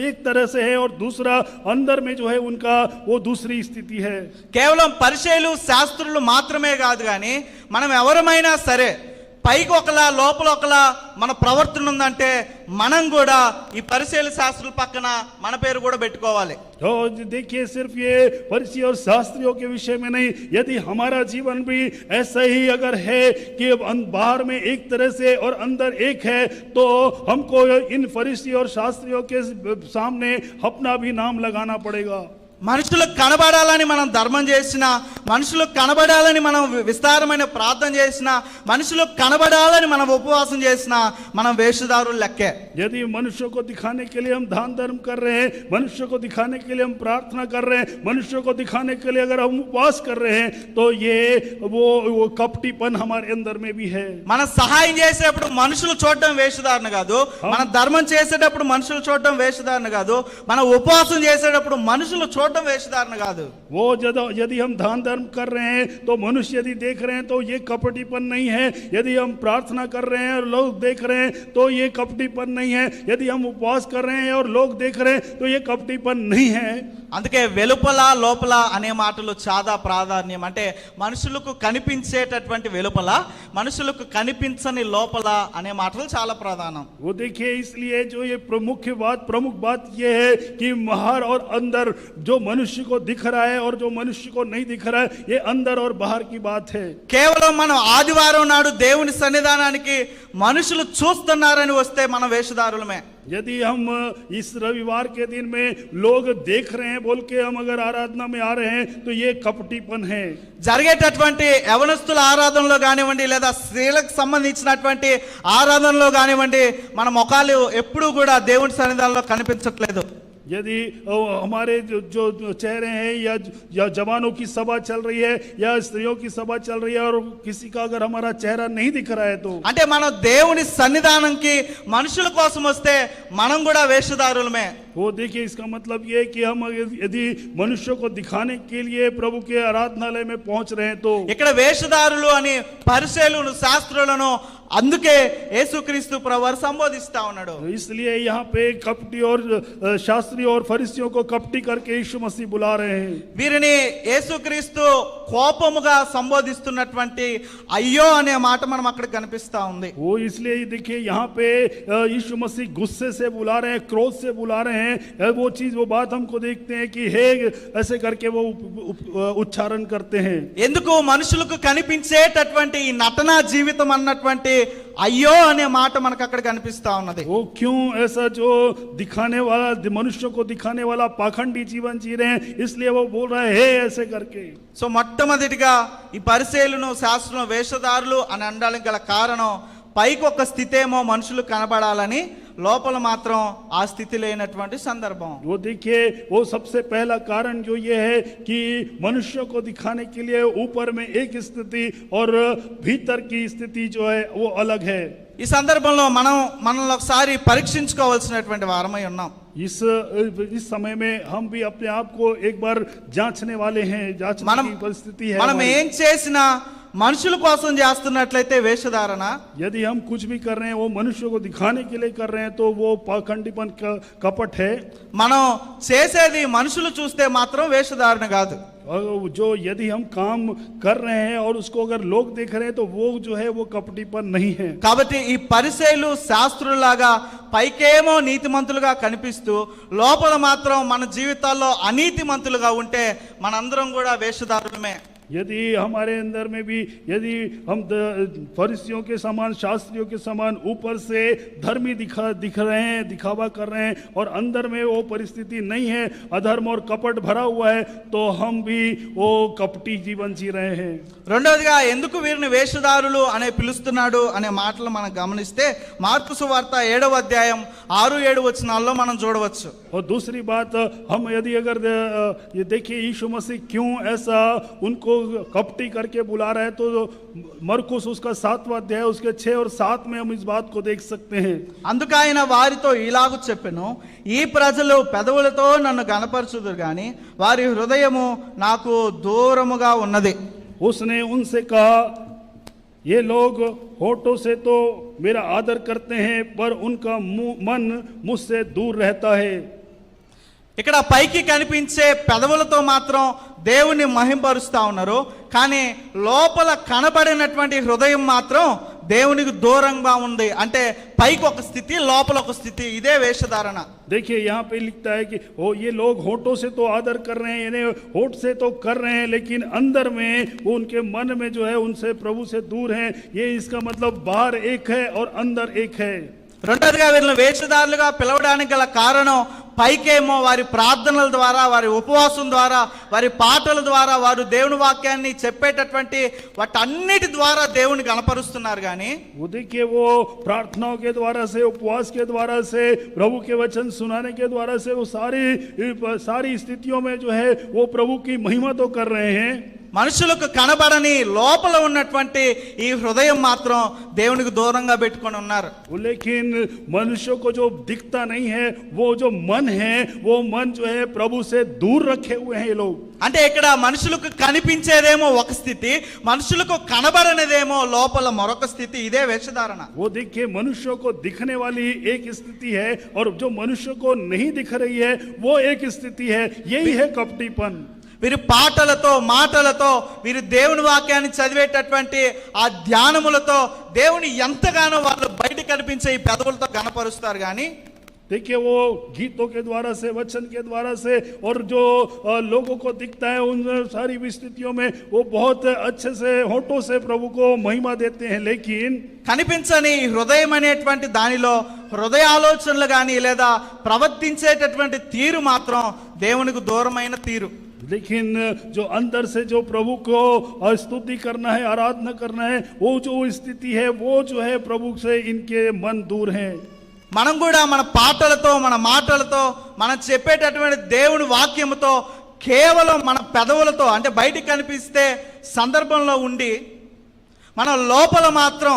एक तरह से है और दूसरा अंदर में जो है उनका वो दूसरी स्थिति है. కేవలం పరిచయులు శాస్త్రులు మాత్రమే కాదు కానీ మనం ఎవరమైనా సరే పైకి ఒకలా లోపల ఒకలా మన ప్రవర్తన ఉందంటే మనం కూడా ఈ పరిచయుల శాస్త్రుల పక్కన మన పేరు కూడా పెట్టుకోవాలి. तो देखिए सिर्फ ये फरीसी और शास्त्रियों के विषय में नहीं, यदि हमारा जीवन भी ऐसा ही अगर है कि बाहर में एक तरह से और अंदर एक है, तो हमको इन फरीसी और शास्त्रियों के सामने अपना भी नाम लगाना पड़ेगा. మనుషులకు కనబడాలని మనం ధర్మం చేసినా, మనుషులకు కనబడాలని మనం విస్తారమైన ప్రార్థన చేసినా, మనుషులకు కనబడాలని మనం ఉపవాసం చేసినా మనం వేషధారులు లెక్కే. यदि मनुष्यों को दिखाने के लिए हम दान धर्म कर रहे हैं, मनुष्यों को दिखाने के लिए हम प्रार्थना कर रहे हैं, मनुष्यों को दिखाने के लिए अगर हम उपवास कर रहे हैं, तो ये वो कपटीपन हमारे अंदर में भी है. మనం సహాయం చేసేటప్పుడు మనుషులు చూడడం వేషధారణ కాదు, మనం ధర్మం చేసేటప్పుడు మనుషులు చూడడం వేషధారణ కాదు, మనం ఉపవాసం చేసేటప్పుడు మనుషులు చూడడం వేషధారణ కాదు. वो यदि हम दान धर्म कर रहे हैं तो मनुष्य यदि देख रहे हैं तो ये कपटीपन नहीं है. यदि हम प्रार्थना कर रहे हैं और लोग देख रहे हैं तो ये कपटीपन नहीं है. यदि हम उपवास कर रहे हैं और लोग देख रहे हैं तो ये कपटीपन नहीं है. అందుకే వెలుపల లోపల అనే మాటలు చాలా ప్రాధాన్యం. అంటే మనుషులకు కనిపించేటటువంటి వెలుపల, మనుషులకు కనిపించని లోపల అనే మాటలు చాలా ప్రధానం. वो देखिए इसलिए जो ये प्रमुख बात ये है कि बाहर और अंदर जो मनुष्य को दिख रहा है और जो मनुष्य को नहीं दिख रहा है, ये अंदर और बाहर की बात है. కేవలం మనం ఆదివారం నాడు దేవుని సన్నిధానానికి మనుషులు చూస్తున్నారని వస్తే మనం వేషధారులమే. यदि हम इस रविवार के दिन में लोग देख रहे हैं बोल के हम अगर आराधना में आ रहे हैं तो ये कपटीपन है. జరిగేటటువంటి యవనస్తుల ఆరాధనలో కానివ్వండి లేదా స్త్రీలకు సంబంధించినటువంటి ఆరాధనలో కానివ్వండి మన ముఖాలు ఎప్పుడూ కూడా దేవుని సన్నిధానంలో కనిపించట్లేదు. यदि हमारे जो चेहरे हैं या जवानों की सभा चल रही है या स्त्रियों की सभा चल रही है और किसी का अगर हमारा चेहरा नहीं दिख रहा है तो అంటే మనం దేవుని సన్నిధానంకి మనుషుల కోసం వస్తే మనం కూడా వేషధారులమే. वो देखिए इसका मतलब ये है कि हम यदि मनुष्यों को दिखाने के लिए प्रभु के आराधनालय में पहुंच रहे हैं तो ఇక్కడ వేషధారులు అని పరిసయ్యులను శాస్త్రులను అందుకే యేసుక్రీస్తు ప్రభువారు సంబోధిస్తా ఉన్నాడు. तो इसलिए यहाँ पे कपटी और शास्त्री और फरीसियों को कपटी करके यीशु मसीह बुला रहे हैं. వీరిని యేసుక్రీస్తు కోపముగా సంబోధిస్తున్నటువంటి అయ్యో అనే మాట మనం అక్కడ కనిపిస్తా ఉంది. वो इसलिए देखिए यहाँ पे यीशु मसीह गुस्से से बुला रहे हैं, क्रोध से बुला रहे हैं. वो चीज वो बात हमको देखते हैं कि हे ऐसे करके वो उच्चारण करते हैं. ఎందుకు మనుషులకు కనిపించేటటువంటి ఈ నటనా జీవితం అన్నటువంటి అయ్యో అనే మాట మనకు అక్కడ కనిపిస్తా ఉన్నది. वो क्यों ऐसा जो दिखाने वाला मनुष्यों को दिखाने वाला पाखंडी जीवन जी रहे हैं, इसलिए वो बोल रहा है हे ऐसे करके. సో మొట్టమొదటిగా ఈ పరిసయ్యులను శాస్త్రులను వేషధారులు అని అనడానికి గల కారణం పైకి ఒక స్థితి ఏమో మనుషులు కనబడాలని, లోపల మాత్రం ఆ స్థితి లేనటువంటి సందర్భం. वो देखिए वो सबसे पहला कारण जो ये है कि मनुष्यों को दिखाने के लिए ऊपर में एक स्थिति और भीतर की स्थिति जो है वो अलग है. ఈ సందర్భంలో మనల్ని ఒకసారి పరీక్షించుకోవాల్సినటువంటి వారమై ఉన్నాం. इस समय में हम भी अपने आप को एक बार जांचने वाले हैं. जांचने की परिस्थिति है. మనం ఏం చేసినా మనుషుల కోసం చేస్తున్నట్లయితే వేషధారణ, यदि हम कुछ भी कर रहे हैं वो मनुष्य को दिखाने के लिए कर रहे हैं तो वो पाखंडीपन कपट है. మనం చేసేది మనుషులు చూస్తే మాత్రం వేషధారణ కాదు. और जो यदि हम काम कर रहे हैं और उसको अगर लोग देख रहे हैं तो वो जो है वो कपटीपन नहीं है. కాబట్టి ఈ పరిసయ్యులు శాస్త్రులాగా పైకేమో నీతిమంతులుగా కనిపిస్తూ లోపల మాత్రం మన జీవితాల్లో అనీతిమంతులుగా ఉంటే మనందరం కూడా వేషధారులమే. यदि हमारे अंदर में भी यदि हम फरीसियों के समान शास्त्रियों के समान ऊपर से धर्मी दिख रहे हैं, दिखावा कर रहे हैं और अंदर में वो परिस्थिति नहीं है, अधर्म और कपट भरा हुआ है, तो हम भी वो कपटी जीवन जी रहे हैं. రెండవదిగా ఎందుకు వీరిని వేషధారులు అనే పిలుస్తున్నాడు అనే మాటలు మనం గమనిస్తే మార్కు సువార్త 7వ అధ్యాయం 6-7 వచనాల్లో మనం చూడవచ్చు. और दूसरी बात हम यदि अगर ये देखिए यीशु मसीह क्यों ऐसा उनको कपटी करके बुला रहा है, तो मरकुस उसका 7वां अध्याय उसके 6 और 7 में हम इस बात को देख सकते हैं. అందుకు ఆయన వారితో ఇలాగూ చెప్పెను, ఈ ప్రజలు పెదవులతో నన్ను గణపరచుదురు గాని వారి హృదయము నాకు దూరముగా ఉన్నది. उसने उनसे कहा ये लोग होठों से तो मेरा आदर करते हैं पर उनका मन मुझसे दूर रहता है. ఇక్కడ పైకి కనిపించే పెదవులతో మాత్రం దేవుని మహింపరుస్తా ఉన్నారు, కానీ లోపల కనబడినటువంటి హృదయం మాత్రం దేవునికి దూరంగా ఉంది. అంటే పైకి ఒక స్థితి, లోపల ఒక స్థితి. ఇదే వేషధారణ. देखिए यहाँ पे लिखता है कि ये लोग होठों से तो आदर कर रहे हैं, यानी होठ से तो कर रहे हैं, लेकिन अंदर में वो उनके मन में जो है उनसे प्रभु से दूर हैं. ये इसका मतलब बाहर एक है और अंदर एक है. రెండోదిగా వీళ్ళని వేషధారులుగా పిలవడానికి గల కారణం పైకేమో వారి ప్రార్థనల ద్వారా, వారి ఉపవాసం ద్వారా, వారి పాటల ద్వారా, వారు దేవుని వాక్యాన్ని చెప్పేటటువంటి వాటన్నిటి ద్వారా దేవుని గణపరుస్తున్నారు. కానీ वो देखिए वो प्रार्थनाओं के द्वारा से, उपवास के द्वारा से, प्रभु के वचन सुनाने के द्वारा से वो सारी स्थितियों में जो है वो प्रभु की महिमा तो कर रहे हैं. మనుషులకు కనబడని లోపల ఉన్నటువంటి ఈ హృదయం మాత్రం దేవునికి దూరంగా పెట్టుకొని ఉన్నారు. लेकिन मनुष्य को जो दिखता नहीं है वो जो मन है, वो मन जो है प्रभु से दूर रखे हुए हैं ये लोग. అంటే ఇక్కడ మనుషులకు కనిపించేదేమో ఒక స్థితి, మనుషులకు కనబడనిదేమో లోపల మరొక స్థితి. ఇదే వేషధారణ. वो देखिए मनुष्यों को दिखने वाली एक स्थिति है और जो मनुष्य को नहीं दिख रही है वो एक स्थिति है. यही है कपटीपन. వీరి పాటలతో, మాటలతో, వీరి దేవుని వాక్యాన్ని చదివేటటువంటి ఆ ధ్యానములతో దేవుని ఎంతగానో వాళ్ళు బయట కనిపించే ఈ పెదవులతో గణపరుస్తారు. కానీ देखिए वो गीतों के द्वारा से, वचन के द्वारा से और जो लोगों को दिखता है उन सारी स्थितियों में वो बहुत अच्छे से होठों से प्रभु को महिमा देते हैं. लेकिन కనిపించని హృదయం అనేటువంటి దానిలో హృదయ ఆలోచనలు కానీ లేదా ప్రవర్తించేటటువంటి తీరు మాత్రం దేవునికి దూరమైన తీరు. लेकिन जो अंदर से जो प्रभु को स्तुति करना है, आराधना करना है, वो जो स्थिति है वो जो है प्रभु से इनके मन दूर हैं. మనం కూడా మన పాటలతో, మన మాటలతో, మనం చెప్పేటటువంటి దేవుని వాక్యముతో కేవలం మన పెదవులతో, అంటే బయటికి కనిపిస్తే సందర్భంలో ఉండి మన లోపల మాత్రం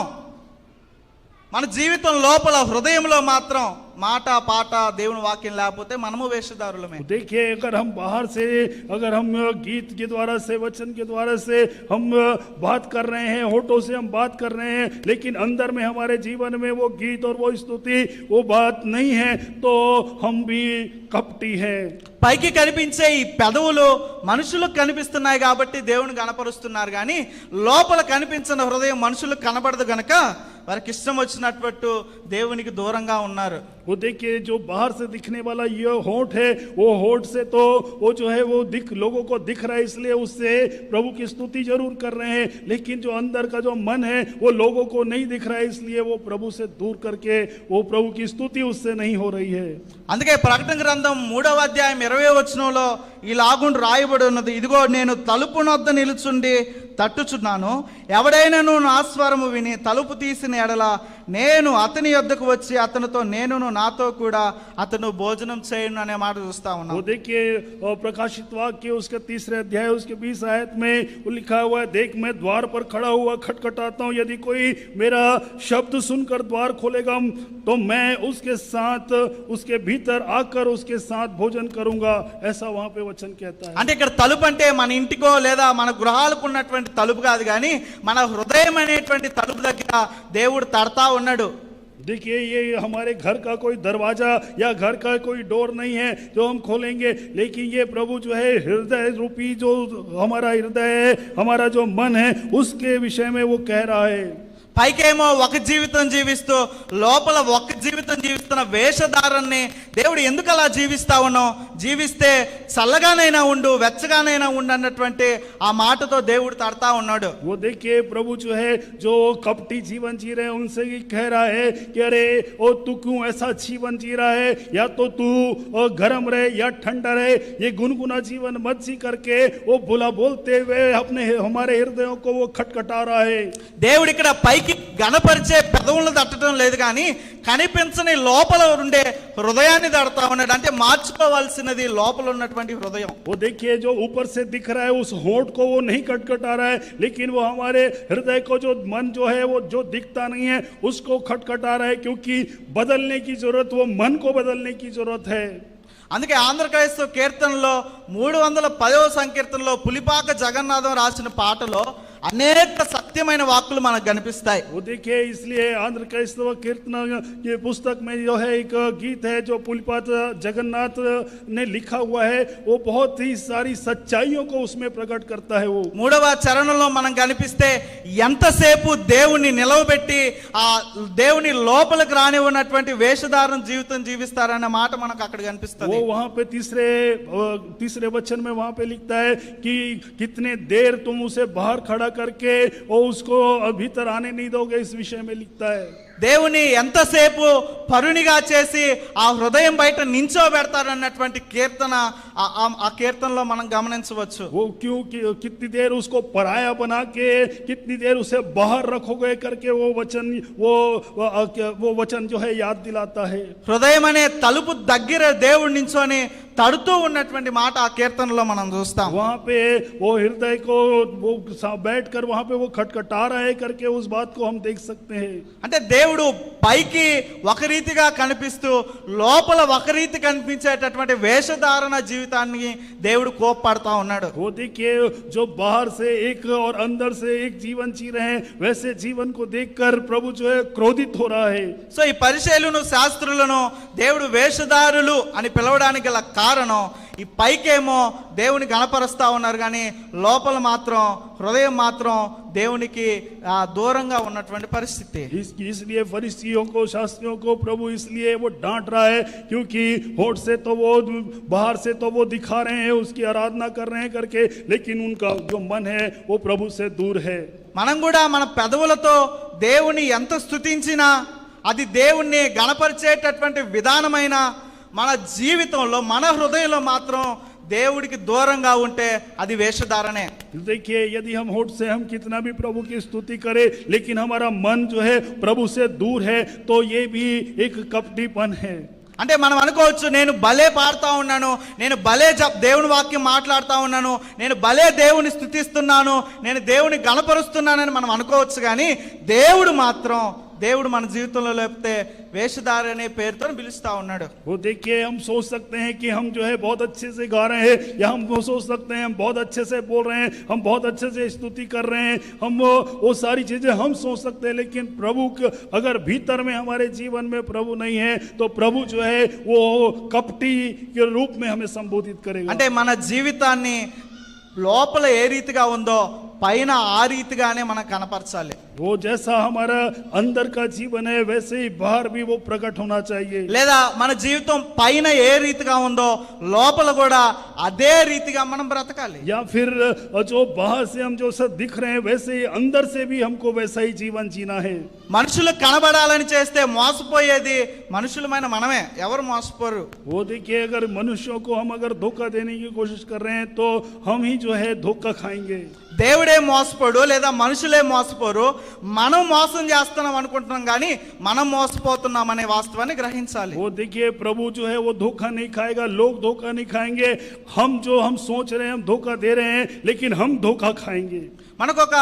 మన జీవితం లోపల హృదయంలో మాత్రం మాట పాట దేవుని వాక్యం లేకపోతే మనము వేషధారులమే. देखिए, अगर हम बाहर से अगर हम गीत के द्वारा से वचन के द्वारा से हम बात कर रहे हैं, होठों से हम बात कर रहे हैं, लेकिन अंदर में हमारे जीवन में वो गीत और वो स्तुति वो बात नहीं है, तो हम भी कपटी हैं. పైకి కనిపించే ఈ పెదవులు మనుషులకు కనిపిస్తున్నాయి కాబట్టి దేవుని గణపరుస్తున్నారు, కానీ లోపల కనిపించిన హృదయం మనుషులకు కనబడదు గనక వారికి ఇష్టం వచ్చినట్టు దేవునికి దూరంగా ఉన్నారు. वो देखिए, जो बाहर से दिखने वाला ये होठ है, वो होठ से तो वो जो है वो लोगों को दिख रहा है, इसलिए उससे प्रभु की स्तुति जरूर कर रहे हैं, लेकिन जो अंदर का जो मन है वो लोगों को नहीं दिख रहा है, इसलिए वो प्रभु से दूर करके वो प्रभु की स्तुति उससे नहीं हो रही है. అందుకే ప్రకటన గ్రంథం 3వ అధ్యాయం 20వ వచనంలో ఇలాగుండు రాయబడి ఉన్నది, ఇదిగో నేను తలుపు నొద్ద నిలుచుండి తట్టుచున్నాను, ఎవడైనాను నా స్వరము విని తలుపు తీసిన ఎడల నేను అతని యొద్దకు వచ్చి అతనితో నేనును నాతో కూడా అతను భోజనం చేయను అనే మాట చూస్తా ఉన్నాం. वो देखिए, और प्रकाशित वाक्य उसके 3 अध्याय उसके 20 आयत में वो लिखा हुआ है, देख मैं द्वार पर खड़ा हुआ खटखटाता हूँ, यदि कोई मेरा शब्द सुनकर द्वार खोलेगा तो मैं उसके साथ उसके भीतर आकर उसके साथ भोजन करूंगा, ऐसा वहां पे वचन कहता है. అంటే ఇక్కడ తలుపు అంటే మన ఇంటికో లేదా మన గృహాలకు ఉన్నటువంటి తలుపు కాదు, కానీ మన హృదయం అనేటువంటి తలుపు దగ్గర దేవుడు తడతా ఉన్నాడు. देखिए, ये हमारे घर का कोई दरवाजा या घर का कोई डोर नहीं है जो हम खोलेंगे, लेकिन ये प्रभु जो है हृदय रूपी जो हमारा हृदय है, हमारा जो मन है, उसके विषय में वो कह रहा है. పైకేమో ఒక జీవితం జీవిస్తూ లోపల ఒక జీవితం జీవిస్తున్న వేషధారాన్ని దేవుడు ఎందుకు అలా జీవిస్తా ఉన్నావు, జీవిస్తే చల్లగానైనా ఉండు వెచ్చగానైనా ఉండు అన్నటువంటి ఆ మాటతో దేవుడు తడతా ఉన్నాడు. वो देखिए, प्रभु जो है जो कपटी जीवन जी रहे हैं उनसे ही कह रहा है कि अरे ओ तू क्यों ऐसा जीवन जी रहा है, या तो तू गर्म रहे या ठंडा रहे, ये गुनगुना जीवन मत जी करके वो बुला बोलते हुए अपने हमारे हृदयों को वो खटखटा रहा है. దేవుడు ఇక్కడ పైకి గణపరిచే పెదవులను తట్టడం లేదు, కానీ కనిపించని లోపల ఉండే హృదయాన్ని తడతా ఉన్నాడు. అంటే మార్చుకోవాల్సినది లోపల ఉన్నటువంటి హృదయం. वो देखिए, जो ऊपर से दिख रहा है उस होंठ को वो नहीं खटखटा रहा है, लेकिन वो हमारे हृदय को जो मन जो है वो जो दिखता नहीं है उसको खटखटा रहा है, क्योंकि बदलने की जरूरत, वो मन को बदलने की जरूरत है. అందుకే ఆంధ్ర క్రైస్తవ కీర్తనలో 310వ సంకీర్తనలో పులిపాక జగన్నాథం రాసిన పాటలో అనేక సత్యమైన వాక్కులు మనకు కనిపిస్తాయి. वो देखिए, इसलिए आंध्र क्राइस्तव कीर्तन के पुस्तक में जो है एक गीत है जो पुलिपात जगन्नाथ ने लिखा हुआ है, वो बहुत ही सारी सच्चाइयों को उसमें प्रकट करता है. वो 3వ చరణంలో మనం కనిపిస్తే ఎంతసేపు దేవుని నిలవబెట్టి ఆ దేవుని లోపలికి రానివ్వనటువంటి వేషధారణ జీవితం జీవిస్తారన్న మాట మనకు అక్కడ కనిపిస్తుంది. वो वहां पे तीसरे वचन में वहां पे लिखता है कि कितने देर तुम उसे बाहर खड़ा करके और उसको भीतर आने नहीं दोगे, इस विषय में लिखता है. దేవుని ఎంతసేపు పరునిగా చేసి ఆ హృదయం బయట నించోబెడతారన్నటువంటి కీర్తన ఆ కీర్తనలో మనం గమనించవచ్చు. वो क्यों कितनी देर उसको पराया बना के कितनी देर उसे बाहर रखोगे करके वो वचन जो है याद दिलाता है. హృదయం అనే తలుపు దగ్గర దేవుడు నించొని తడుతూ ఉన్నటువంటి మాట ఆ కీర్తనలో మనం చూస్తాం. वहां पे वो हृदय को वो बैठ कर वहां पे वो खटखटा रहा है करके उस बात को हम देख सकते हैं. అంటే దేవుడు పైకి ఒక రీతిగా కనిపిస్తూ లోపల ఒక రీతి కనిపించేటటువంటి వేషధారణ జీవితాన్ని దేవుడు కోప్పడతా ఉన్నాడు. वो देखिए, जो बाहर से एक और अंदर से एक जीवन जी रहे हैं, वैसे जीवन को देखकर प्रभु जो है क्रोधित हो रहा है. సో ఈ పరిచయులను శాస్త్రులను దేవుడు వేషధారులు అని పిలవడానికి గల కారణం ఈ పైకేమో దేవుని గణపరుస్తా ఉన్నారు, కానీ లోపల మాత్రం హృదయం మాత్రం దేవునికి దూరంగా ఉన్నటువంటి పరిస్థితి. इसलिए फरीसियों को शास्त्रियों को प्रभु इसलिए वो डांट रहा है, क्योंकि होठ से तो वो बाहर से तो वो दिखा रहे हैं उसकी आराधना कर रहे हैं करके, लेकिन उनका जो मन है वो प्रभु से दूर है. మనం కూడా మన పెదవులతో దేవుని ఎంత స్తుతించినా అది దేవుణ్ణి గణపరిచేటటువంటి విధానమైన మన జీవితంలో మన హృదయంలో మాత్రం దేవుడికి దూరంగా ఉంటే అది వేషధారణే. देखिए, यदि हम होठ से हम कितना भी प्रभु की स्तुति करें, लेकिन हमारा मन जो है प्रभु से दूर है, तो ये भी एक कपटीपन है. అంటే మనం అనుకోవచ్చు, నేను భలే పాడుతా ఉన్నాను, నేను భలే దేవుని వాక్యం మాట్లాడుతూ ఉన్నాను, నేను భలే దేవుని స్తుతిస్తున్నాను, నేను దేవుని గణపరుస్తున్నానని మనం అనుకోవచ్చు, కానీ దేవుడు మాత్రం దేవుడు మన జీవితంలో లేకపోతే వేషధారి అనే పేరుతో పిలుస్తా ఉన్నాడు. वो देखिए, हम सोच सकते हैं कि हम जो है बहुत अच्छे से गा रहे हैं, या हम वो सोच सकते हैं हम बहुत अच्छे से बोल रहे हैं, हम बहुत अच्छे से स्तुति कर रहे हैं, हम वो सारी चीजें हम सोच सकते हैं, लेकिन प्रभु अगर भीतर में हमारे जीवन में प्रभु नहीं है तो प्रभु जो है वो कपटी के रूप में हमें संबोधित करेगा. అంటే మన జీవితాన్ని లోపల ఏ రీతిగా ఉందో పైన ఆ రీతిగానే మనం కనపరచాలి. वो जैसा हमारा अंदर का जीवन है वैसे ही बाहर भी वो प्रकट होना चाहिए. లేదా మన జీవితం పైన ఏ రీతిగా ఉందో లోపల కూడా అదే రీతిగా మనం బ్రతకాలి. या फिर जो बाहर से हम जो सब दिख रहे हैं वैसे ही अंदर से भी हमको वैसा ही जीवन जीना है. మనుషులు కనబడాలని చేస్తే మోసపోయేది మనుషులమైన మనమే, ఎవరు మోసపోరు. वो देखिए, अगर मनुष्यों को हम अगर धोखा देने की कोशिश कर रहे हैं तो हम ही जो है धोखा खाएंगे. దేవుడే మోసపోడు లేదా మనుషులే మోసపోరు, మనం మోసం చేస్తున్నాం అనుకుంటున్నాం కానీ మనం మోసపోతున్నాం అనే వాస్తవాన్ని గ్రహించాలి. वो देखिए, प्रभु जो है वो धोखा नहीं खाएगा, लोग धोखा नहीं खाएंगे. हम सोच रहे हैं हम धोखा दे रहे हैं, लेकिन हम धोखा खाएंगे. మనకు ఒక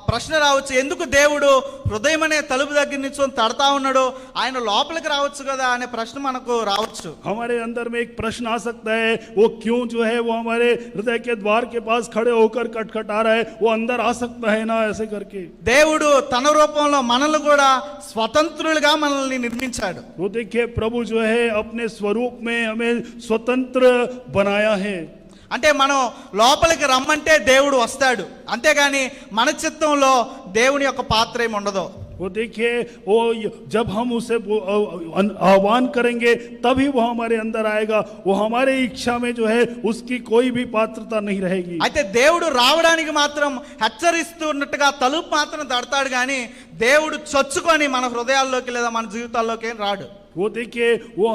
ప్రశ్న రావచ్చు, ఎందుకు దేవుడు హృదయం అనే తలుపు దగ్గర నుంచి తడతా ఉన్నాడు, ఆయన లోపలికి రావచ్చు కదా అనే ప్రశ్న మనకు రావచ్చు. हमारे अंदर में एक प्रश्न आ सकता है, वो क्यों जो है वो हमारे हृदय के द्वार के पास खड़े होकर खटखटा रहा है, वो अंदर आ सकता है ना ऐसे करके. దేవుడు తన రూపంలో మనల్ని కూడా స్వతంత్రులుగా మనల్ని నిర్మించాడు. वो देखिए, प्रभु जो है अपने स्वरूप में हमें स्वतंत्र बनाया है. అంటే మనం లోపలికి రమ్మంటే దేవుడు వస్తాడు, అంతేగాని మన చిత్తంలో దేవుని యొక్క పాత్ర ఏమి ఉండదు. वो देखिए, वो जब हम उसे आह्वान करेंगे तभी वो हमारे अंदर आएगा. वो हमारे इच्छा में जो है उसकी कोई भी पात्रता नहीं रहेगी. అయితే దేవుడు రావడానికి మాత్రం హెచ్చరిస్తున్నట్టుగా తలుపు మాత్రం తడతాడు కానీ దేవుడు చొచ్చుకొని మన హృదయాల్లోకి లేదా మన జీవితాల్లోకి ఏం రాడు. वो देखिए, वो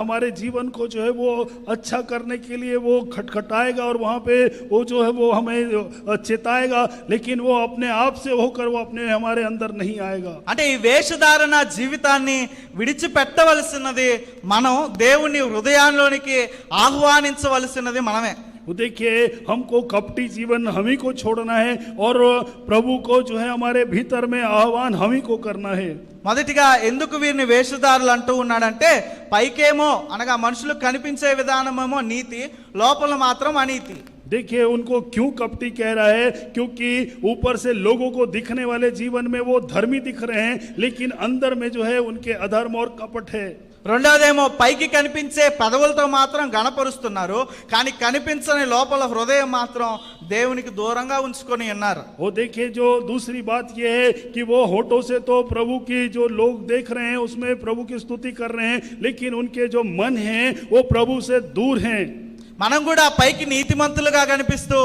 हमारे जीवन को जो है वो अच्छा करने के लिए वो खटखटाएगा और वहाँ पे वो जो है वो हमें चेताएगा, लेकिन वो अपने आप से होकर वो अपने हमारे अंदर नहीं आएगा. అంటే ఈ వేషధారణ జీవితాన్ని విడిచిపెట్టవలసినది మనం, దేవుని హృదయాల్లోనికి ఆహ్వానించవలసినది మనమే. वो देखिए, हमको कपटी जीवन हम ही को छोड़ना है और प्रभु को जो है हमारे भीतर में आह्वान हम ही को करना है. మొదటిగా ఎందుకు వీరిని వేషధారులు అంటూ ఉన్నాడంటే, పైకేమో అనగా మనుషులకు కనిపించే విధానమేమో నీతి, లోపల మాత్రం అనీతి. देखिए, उनको क्यों कपटी कह रहा है, क्योंकि ऊपर से लोगों को दिखने वाले जीवन में वो धर्मी दिख रहे हैं, लेकिन अंदर में जो है उनके अधर्म और कपट है. రెండోదేమో పైకి కనిపించే పదవులతో మాత్రం గణపరుస్తున్నారు, కానీ కనిపించని లోపల హృదయం మాత్రం దేవునికి దూరంగా ఉంచుకొని ఉన్నారు. वो देखिए, जो दूसरी बात ये है कि वो होठों से तो प्रभु की जो लोग देख रहे हैं उसमें प्रभु की स्तुति कर रहे हैं, लेकिन उनके जो मन हैं वो प्रभु से दूर हैं. మనం కూడా పైకి నీతిమంతులుగా కనిపిస్తూ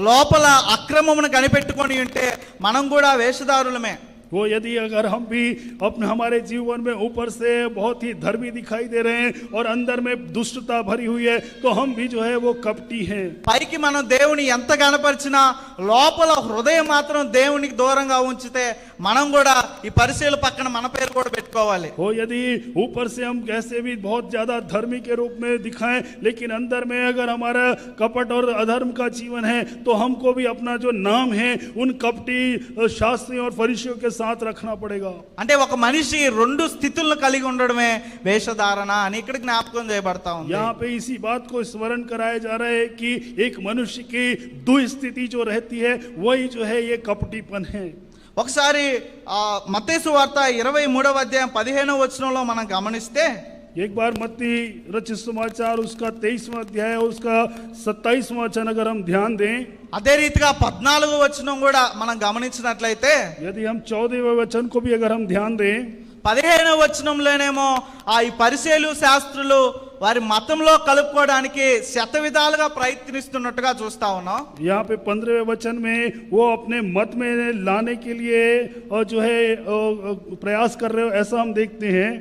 లోపల అక్రమమును కనిపెట్టుకొని ఉంటే మనం కూడా వేషధారులమే. वो यदि अगर हम भी अपने हमारे जीवन में ऊपर से बहुत ही धर्मी दिखाई दे रहे हैं और अंदर में दुष्टता भरी हुई है तो हम भी जो है वो कपटी हैं. పైకి మనం దేవుని ఎంత కనపరిచినా లోపల హృదయం మాత్రం దేవునికి దూరంగా ఉంచితే మనం కూడా ఈ పరిశీల పక్కన మన పేరు కూడా పెట్టుకోవాలి. वो यदि ऊपर से हम कैसे भी बहुत ज्यादा धर्मी के रूप में दिखाएं, लेकिन अंदर में अगर हमारा कपट और अधर्म का जीवन है तो हमको भी अपना जो नाम है उन कपटी शास्त्रियों और फरीसियों के साथ रखना पड़ेगा. అంటే ఒక మనిషి రెండు స్థితులను కలిగి ఉండడమే వేషధారణ అని ఇక్కడ జ్ఞాపకం చేయబడతా ఉంది. यहाँ पे इसी बात को स्मरण कराया जा रहा है कि एक मनुष्य की दो स्थिति जो रहती है वही जो है ये कपटीपन है. ఒకసారి మత్తయి సువార్త 23వ అధ్యాయం 15వ వచనంలో మనం గమనిస్తే, एक बार मत्ती रचित समाचार उसका 23वां अध्याय उसका 27वां वचन अगर हम ध्यान दें, అదే రీతిగా 14వ వచనం కూడా మనం గమనించినట్లయితే, यदि हम 14वें वचन को भी अगर हम ध्यान दें, 15వ వచనంలోనేమో ఈ పరిసయ్యులు శాస్త్రులు వారి మతంలో కలుపుకోవడానికి శతవిధాలుగా ప్రయత్నిస్తున్నట్టుగా చూస్తా ఉన్నాం. यहाँ पे 15वें वचन में वो अपने मत में लाने के लिए और जो है प्रयास कर रहे हो ऐसा हम देखते हैं.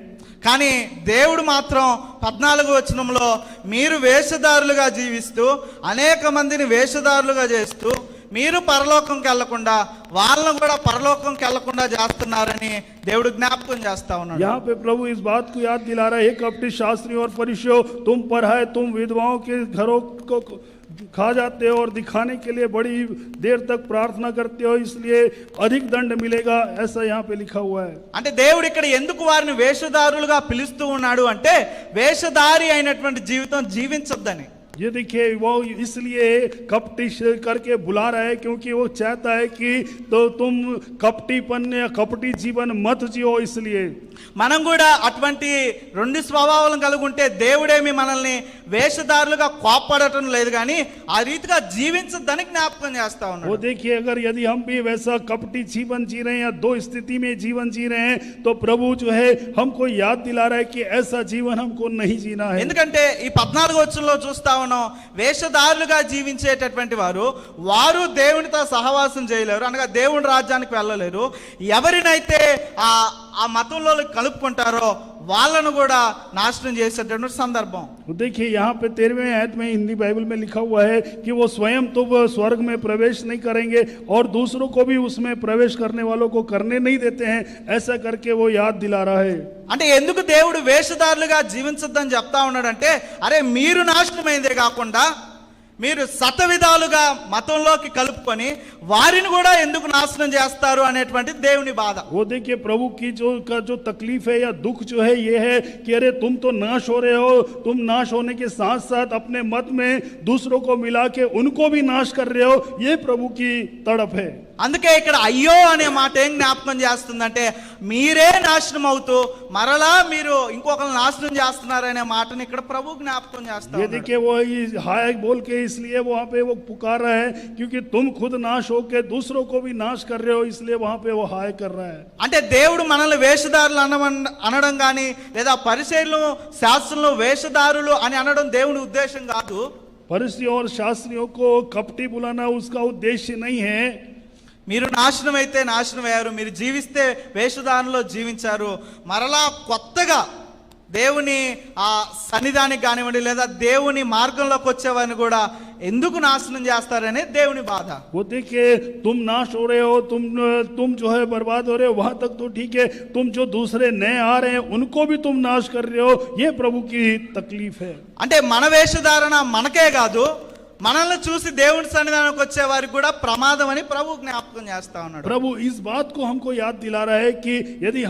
కానీ దేవుడు మాత్రం 14వ వచనంలో మీరు వేషధారులుగా జీవిస్తూ అనేక మందిని వేషధారులుగా చేస్తూ మీరు పరలోకంకి వెళ్లకుండా వాళ్ళను కూడా పరలోకంకి వెళ్లకుండా చేస్తున్నారని దేవుడు జ్ఞాపకం చేస్తా ఉన్నాడు. यहाँ पे प्रभु इस बात को याद दिला रहा है, हे कपटी शास्त्री और फरीसियों, तुम पर है, तुम विधवाओं के घरों को खा जाते हो और दिखाने के लिए बड़ी देर तक प्रार्थना करते हो, इसलिए अधिक दंड मिलेगा, ऐसा यहाँ पे लिखा हुआ है। అంటే దేవుడు ఇక్కడ ఎందుకు వారిని వేషధారులుగా పిలుస్తూ ఉన్నాడు అంటే వేషధారి అయినటువంటి జీవితం జీవించొద్దని. ये देखिए वो इसलिए कपटी करके बुला रहा है, क्योंकि वो चाहता है कि तो तुम कपटीपन या कपटी जीवन मत जियो। इसलिए మనం కూడా అటువంటి రెండు స్వభావాలను కలిగి ఉంటే దేవుడేమి మనల్ని వేషధారులుగా కోప్పడటం లేదు కానీ ఆ రీతిగా జీవించొద్దని జ్ఞాపకం చేస్తా वो ఉన్నాడు. देखिए अगर यदि हम भी वैसा कपटी जीवन जी रहे हैं या दो स्थिति में जीवन जी रहे हैं, तो प्रभु जो है हमको याद दिला रहा है कि ऐसा जीवन हमको नहीं जीना है। ఎందుకంటే ఈ 14వ వచనంలో చూస్తా ఉన్నాం, వేషధారులుగా జీవించేటటువంటి వారు దేవునితో సహవాసం చేయలేరు, అనగా దేవుని రాజ్యానికి వెళ్ళలేరు. ఎవరినైతే ఆ మతంలో కలుపుకుంటారో వాళ్ళను కూడా నాశనం చేసేటటువంటి సందర్భం. देखिए यहाँ पे 13वें आयत में हिंदी बाइबल में लिखा हुआ है कि वो स्वयं तो वो स्वर्ग में प्रवेश नहीं करेंगे और दूसरों को भी उसमें प्रवेश करने वालों को करने नहीं देते हैं, ऐसा करके वो याद दिला रहा है। అంటే ఎందుకు దేవుడు వేషధారులుగా జీవించొద్దని చెప్తా ఉన్నాడంటే, అరే మీరు నాశనమైందే కాకుండా మీరు శతవిధాలుగా మతంలోకి కలుపుకొని వారిని కూడా ఎందుకు నాశనం చేస్తారు అనేటువంటి దేవుని బాధ. वो देखिए प्रभु की जो तकलीफ है या दुख जो है ये है कि अरे तुम तो नाश हो रहे हो, तुम नाश होने के साथ साथ अपने मत में दूसरों को मिला के उनको भी नाश कर रहे हो, ये प्रभु की तड़प है। అందుకే ఇక్కడ అయ్యో అనే మాట ఏం జ్ఞాపకం చేస్తుందంటే, మీరే నాశనం అవుతూ మరలా మీరు ఇంకొకరిని నాశనం చేస్తున్నారనే మాటని ఇక్కడ ప్రభు జ్ఞాపకం ये చేస్తారు. देखिए वो हाय बोल के इसलिए वहां पे वो पुकार रहा है, क्योंकि तुम खुद नाश होके दूसरों को भी नाश कर रहे हो, इसलिए वहां पे वो हाय कर रहा है। అంటే దేవుడు మనల్ని వేషధారులు అనడం కానీ లేదా పరిసయ్యులు శాస్త్రులు వేషధారులు అని అనడం దేవుని ఉద్దేశం కాదు. फरीसियों और शास्त्रियों को कपटी बुलाना उसका उद्देश्य नहीं है। మీరు నాశనం అయితే నాశనం అయ్యారు, మీరు జీవిస్తే వేషధారణలో జీవించారు, మరలా కొత్తగా దేవుని ఆ సన్నిధానికి కానివ్వండి లేదా దేవుని మార్గంలోకి వచ్చేవారిని కూడా ఎందుకు నాశనం చేస్తారనే దేవుని బాధ. वो देखिए तुम नाश हो रहे हो, तुम जो है बर्बाद हो रहे हो, वहां तक तो ठीक है, तुम जो दूसरे नए आ रहे हैं उनको भी तुम नाश कर रहे हो, ये प्रभु की तकलीफ है। అంటే మన వేషధారణ మనకే కాదు, మనల్ని చూసి దేవుని సన్నిధానానికి వచ్చే వారికి కూడా ప్రమాదం అని ప్రభు జ్ఞాపకం చేస్తా ఉన్నాడు. प्रभु इस बात को हमको याद दिला रहा है कि यदि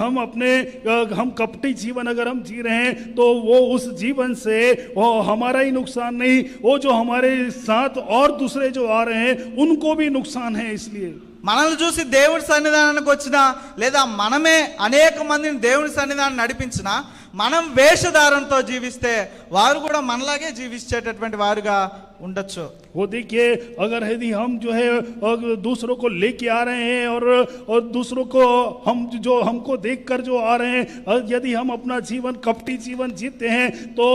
हम कपटी जीवन अगर हम जी रहे हैं तो वो उस जीवन से वो हमारा ही नुकसान नहीं, वो जो हमारे साथ और दूसरे जो आ रहे हैं उनको भी नुकसान है। इसलिए మనల్ని చూసి దేవుని సన్నిధానానికి వచ్చినా లేదా మనమే అనేక మందిని దేవుని సన్నిధానం నడిపించినా మనం వేషధారణతో జీవిస్తే వారు కూడా మనలాగే జీవించేటటువంటి వారుగా ఉండొచ్చు. वो देखिए अगर यदि हम जो है दूसरों को लेके आ रहे हैं और दूसरों को हम जो हमको देखकर जो आ रहे हैं, यदि हम अपना जीवन कपटी जीवन जीते हैं तो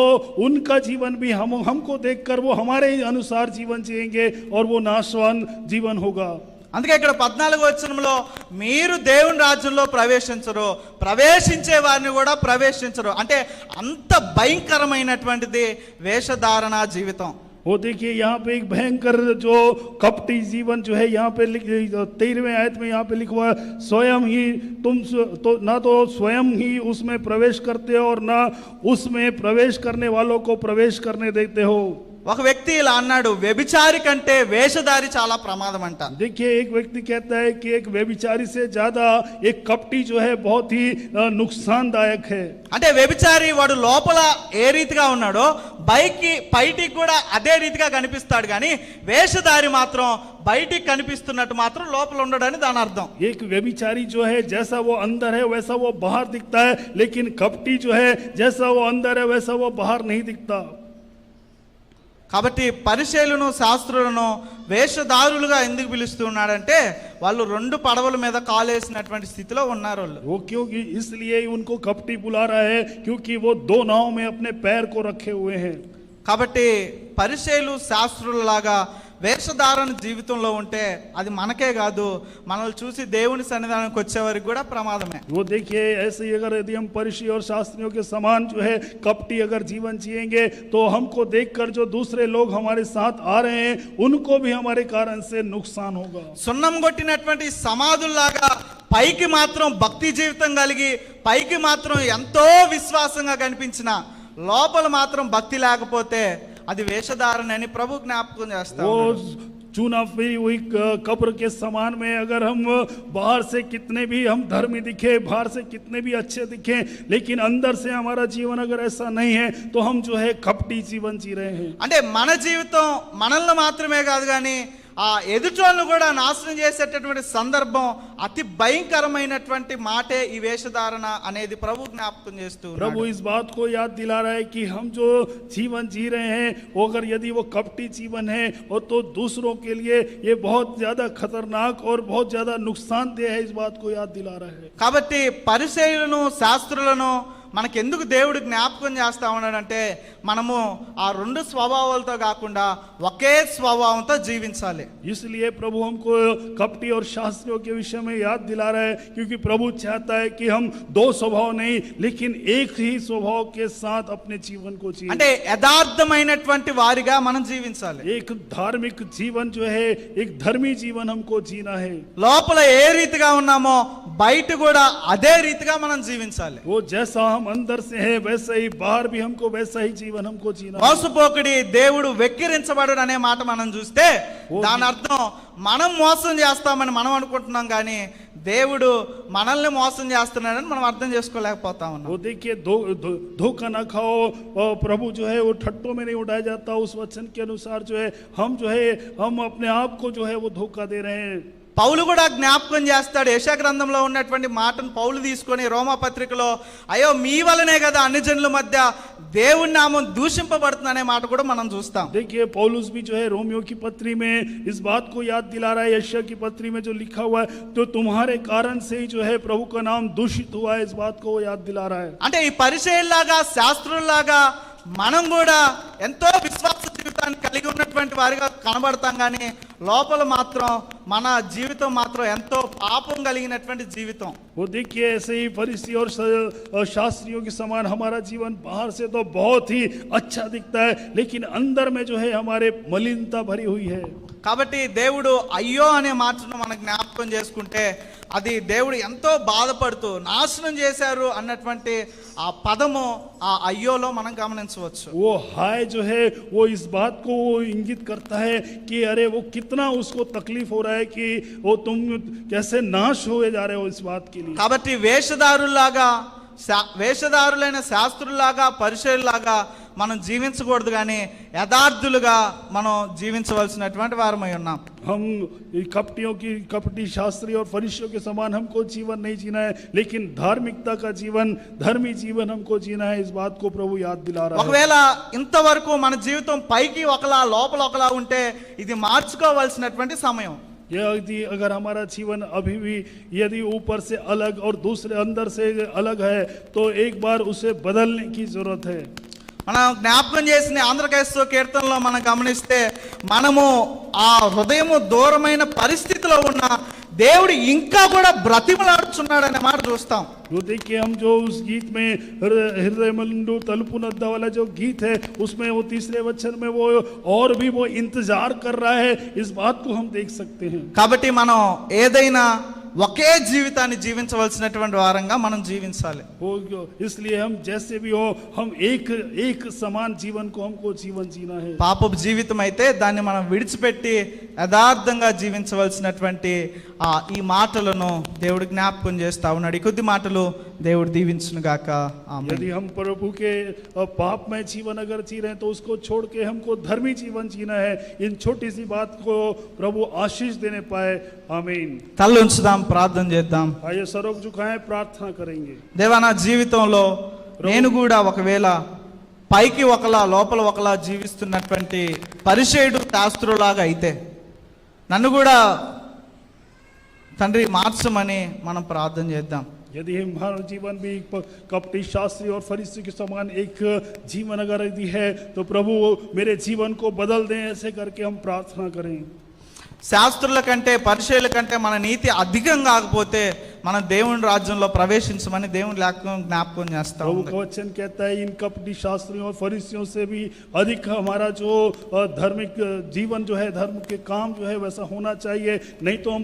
उनका जीवन भी हमको देखकर वो हमारे अनुसार जीवन जिएंगे और वो नाशवान जीवन होगा। అందుకే ఇక్కడ 14వ వచనంలో మీరు దేవుని రాజ్యంలో ప్రవేశించరు, ప్రవేశించే వారిని కూడా ప్రవేశించరు, అంటే అంత భయంకరమైనటువంటిది వేషధారణ జీవితం. वो देखिए यहाँ पे एक भयंकर जो कपटी जीवन जो है यहाँ पे 13वें आयत में यहाँ पे लिखा हुआ है, स्वयं ही तुम तो ना तो स्वयं ही उसमें प्रवेश करते हो और ना उसमें प्रवेश करने वालों को प्रवेश करने देते हो। ఒక వ్యక్తి ఇలా అన్నాడు, వ్యభిచారి కంటే వేషధారి చాలా ప్రమాదం అంట. देखिए एक व्यक्ति कहता है कि एक व्यभिचारी से ज्यादा एक कपटी जो है बहुत ही नुकसानदायक है। అంటే వ్యభిచారి వాడు లోపల ఏ రీతిగా ఉన్నాడో బయటికి కూడా అదే రీతిగా కనిపిస్తాడు, కానీ వేషధారి మాత్రం బయటికి కనిపిస్తున్నట్టు మాత్రం లోపల ఉండడని దాని అర్థం. एक व्यभिचारी जो है जैसा वो अंदर है वैसा वो बाहर दिखता है, लेकिन कपटी जो है जैसा वो अंदर है वैसा वो बाहर नहीं दिखता। కాబట్టి పరిసయ్యులను శాస్త్రులను వేషధారులుగా ఎందుకు పిలుస్తున్నాడంటే వాళ్ళు రెండు పడవల మీద కాలేసినటువంటి స్థితిలో ఉన్నారు వాళ్ళు. वो क्योंकि इसलिए उनको कपटी बुला रहा है क्योंकि वो दो नाव में अपने पैर को रखे हुए हैं। కాబట్టి పరిసయ్యులు శాస్త్రులలాగా వేషధారణ జీవితంలో ఉంటే అది మనకే కాదు, మనల్ని చూసి దేవుని సన్నిధానానికి వచ్చేవారికి కూడా ప్రమాదమే. वो देखिए ऐसे ही अगर यदि हम परिशी और शास्त्रियों के समान जो है कपटी अगर जीवन जिएंगे तो हमको देखकर जो दूसरे लोग हमारे साथ आ रहे हैं उनको भी हमारे कारण से नुकसान होगा। సున్నం కొట్టినటువంటి సమాధుల్లాగా పైకి మాత్రం భక్తి జీవితం కలిగి పైకి మాత్రం ఎంతో విశ్వాసంగా కనిపించిన లోపల మాత్రం భక్తి లేకపోతే అది వేషధారణ అని ప్రభు జ్ఞాపకం చేస్తా वो ఉన్నాడు. चूना फिरी हुई कब्र के समान में अगर हम बाहर से कितने भी हम धर्मी दिखे, बाहर से कितने भी अच्छे दिखे, लेकिन अंदर से हमारा जीवन अगर ऐसा नहीं है तो हम जो है कपटी जीवन जी रहे हैं। అంటే మన జీవితం మనల్ని మాత్రమే కాదు కానీ ఆ ఎదుటోళ్ళను కూడా నాశనం చేసేటటువంటి సందర్భం అతి భయంకరమైనటువంటి మాటే ఈ వేషధారణ అనేది ప్రభు జ్ఞాపకం చేస్తూ ఉన్నాడు. प्रभु इस बात को याद दिला रहा है कि हम जो जीवन जी रहे हैं वो अगर यदि वो कपटी जीवन है और तो दूसरों के लिए ये बहुत ज्यादा खतरनाक और बहुत ज्यादा नुकसानदेह है, इस बात को याद दिला रहा है। కాబట్టి పరిసయ్యులను శాస్త్రులను మనకెందుకు దేవుడు జ్ఞాపకం చేస్తా ఉన్నాడంటే మనము ఆ రెండు స్వభావాలతో కాకుండా ఒకే స్వభావంతో జీవించాలి. इसलिए प्रभु हमको कपटी और शास्त्रियों के विषय में याद दिला रहा है, क्योंकि प्रभु चाहता है कि हम दो स्वभाव नहीं लेकिन एक ही स्वभाव के साथ अपने जीवन को जिए। అంటే యథార్థమైనటువంటి వారిగా మనం జీవించాలి. एक धार्मिक जीवन जो है, एक धर्मी जीवन हमको जीना है। లోపల ఏ రీతిగా ఉన్నామో బయట కూడా అదే రీతిగా మనం జీవించాలి. वो जैसा हम अंदर से है वैसा ही बाहर भी हमको वैसा ही जीवन हमको जीना है। మోసపోకుడి దేవుడు వెక్కిరించబడు అనే మాట మనం చూస్తే దాని అర్థం మనం మోసం చేస్తామని మనం అనుకుంటున్నాం కానీ దేవుడు మనల్ని మోసం చేస్తున్నాడని మనం అర్థం చేసుకోలేకపోతా ఉన్నాం. वो देखिए धोखा ना खाओ, प्रभु जो है वो ठट्टों में नहीं उठाया जाता। उस वचन के अनुसार जो है हम अपने आप को जो है वो धोखा दे रहे हैं। పౌలు కూడా జ్ఞాపకం చేస్తాడు. యెషయా గ్రంథంలో ఉన్నటువంటి మాటను పౌలు తీసుకొని రోమా పత్రికలో అయ్యో మీ వలనే కదా అన్ని జనుల మధ్య దేవుని నామం దూషింపబడుతుంది అనే మాట కూడా మనం చూస్తాం. देखिए पौलुस भी जो है रोमियो की पत्री में इस बात को याद दिला रहा है, यशायाह की पत्री में जो लिखा हुआ है तो तुम्हारे कारण से ही जो है प्रभु का नाम दूषित हुआ है, इस बात को वो याद दिला रहा है। అంటే ఈ పరిచయుల్లాగా శాస్త్రుల్లాగా మనం కూడా ఎంతో విశ్వాస జీవితాన్ని కలిగి ఉన్నటువంటి వారిగా కనబడతాం కానీ లోపల మాత్రం మన జీవితం మాత్రం ఎంతో పాపం కలిగినటువంటి జీవితం. वो देखिए ऐसे ही फरीसी और शास्त्रियों के समान हमारा जीवन बाहर से तो बहुत ही अच्छा दिखता है लेकिन अंदर में जो है हमारे मलिनता भरी हुई है। కాబట్టి దేవుడు అయ్యో అనే మాటను మనం జ్ఞాపకం చేసుకుంటే అది దేవుడు ఎంతో బాధపడుతూ నాశనం చేశారు అన్నటువంటి ఆ పదము ఆ అయ్యోలో మనం గమనించవచ్చు. वो हाय जो है वो इस बात को इंगित करता है कि अरे वो कितना उसको तकलीफ हो रहा है कि वो तुम कैसे नाश हुए जा रहे हो, इस बात के लिए। కాబట్టి వేషధారులైన శాస్త్రుల్లాగా పరిచయుల్లాగా మనం జీవించకూడదు కానీ యథార్థులుగా మనం జీవించవలసినటువంటి వారమై ఉన్నాం. हम कपटी शास्त्री और फरीसियों के समान हमको जीवन नहीं जीना है लेकिन धार्मिकता का जीवन, धर्मी जीवन हमको जीना है, इस बात को प्रभु याद दिला रहा है। ఒకవేళ ఇంతవరకు మన జీవితం పైకి ఒకలా లోపల ఒకలా ఉంటే ఇది మార్చుకోవాల్సినటువంటి సమయం. यदि अगर हमारा जीवन अभी भी यदि ऊपर से अलग और दूसरे अंदर से अलग है तो एक बार उसे बदलने की जरूरत है। మనం జ్ఞాపకం చేసిన ఆంధ్రక్రైస్తవ కీర్తనలో మనం గమనిస్తే మనము ఆ హృదయము దూరమైన పరిస్థితిలో ఉన్న దేవుడు ఇంకా కూడా బ్రతిమలాడుచున్నాడు అనే మాట చూస్తాం. वो देखिए हम जो उस गीत में हृदय मलंडू तलपुनद्दा वाला जो गीत है उसमें वो तीसरे वचन में वो और भी वो इंतजार कर रहा है, इस बात को हम देख सकते हैं। కాబట్టి మనం ఏదైనా ఒకే జీవితాన్ని జీవించవలసినటువంటి వారంగా మనం జీవించాలి. वो इसलिए हम जैसे भी हो हम एक समान जीवन को हमको जीवन जीना है। పాపపు జీవితం అయితే దాన్ని మనం విడిచిపెట్టి యథార్థంగా జీవించవలసినటువంటి ఈ మాటలను దేవుడు జ్ఞాపకం చేస్తా ఉన్నాడు. ఈ కొద్ది మాటలు దేవుడు దీవించును గాక. ఆమేన్. यदि हम प्रभु के पाप में जीवन अगर जी रहे हैं तो उसको छोड़ के हमको धर्मी जीवन जीना है। इन छोटी सी बात को प्रभु आशीष देने पाए। आमीन। తల్లు ఉంచుదాం, ప్రార్థన చేద్దాం. आइए सरोग झुकाएं, प्रार्थना करेंगे। దేవా, నా జీవితంలో నేను కూడా ఒకవేళ పైకి ఒకలా లోపల ఒకలా జీవిస్తున్నటువంటి పరిచయుడు శాస్త్రులాగా అయితే నన్ను కూడా తండ్రి మార్చమని మనం ప్రార్థన చేద్దాం. यदि हमारा जीवन भी कपटी शास्त्री और फरीसी के समान एक जीवन अगर यदि है तो प्रभु मेरे जीवन को बदल दें, ऐसे करके हम प्रार्थना करें। శాస్త్రుల కంటే పరిచయుల కంటే మన నీతి అధికం కాకపోతే మన దేవుని రాజ్యంలో ప్రవేశించమని దేవుని లేఖనం జ్ఞాపకం చేస్తాం. प्रभु का वचन कहता है इन कपटी शास्त्रियों और फरीसियों से भी अधिक हमारा जो धार्मिक जीवन जो है, धर्म के काम जो है वैसा होना चाहिए, नहीं तो हम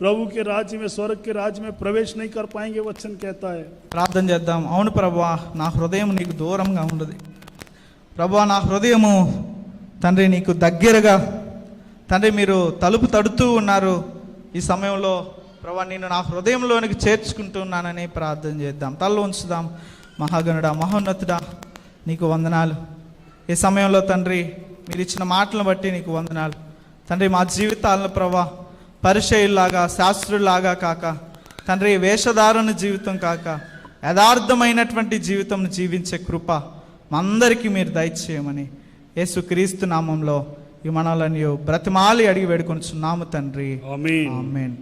प्रभु के राज्य में, स्वर्ग के राज्य में प्रवेश नहीं कर पाएंगे, वचन कहता है। ప్రార్థన చేద్దాం. అవును ప్రభువా, నా హృదయం నీకు దూరంగా ఉన్నది. ప్రభువా, నా హృదయము తండ్రి నీకు దగ్గరగా తండ్రి మీరు తలుపు తడుతూ ఉన్నారు. ఈ సమయంలో ప్రభా నేను నా హృదయంలోనికి చేర్చుకుంటున్నానని ప్రార్థన చేద్దాం. తలలో ఉంచుదాం. మహాగణుడా, మహోన్నతుడా, నీకు వందనాలు. ఈ సమయంలో తండ్రి మీరు ఇచ్చిన మాటలను బట్టి నీకు వందనాలు. తండ్రి మా జీవితాలను ప్రభా పరిచయుల్లాగా, శాస్త్రుల్లాగా కాక తండ్రి వేషధారణ జీవితం కాక యథార్థమైనటువంటి జీవితం జీవించే కృప మా అందరికీ మీరు దయచేయమని యేసుక్రీస్తు నామంలో ఈ మనలను బ్రతిమాలి అడిగి వేడుకొనుచున్నాము తండ్రి. ఆమేన్. ఆమేన్.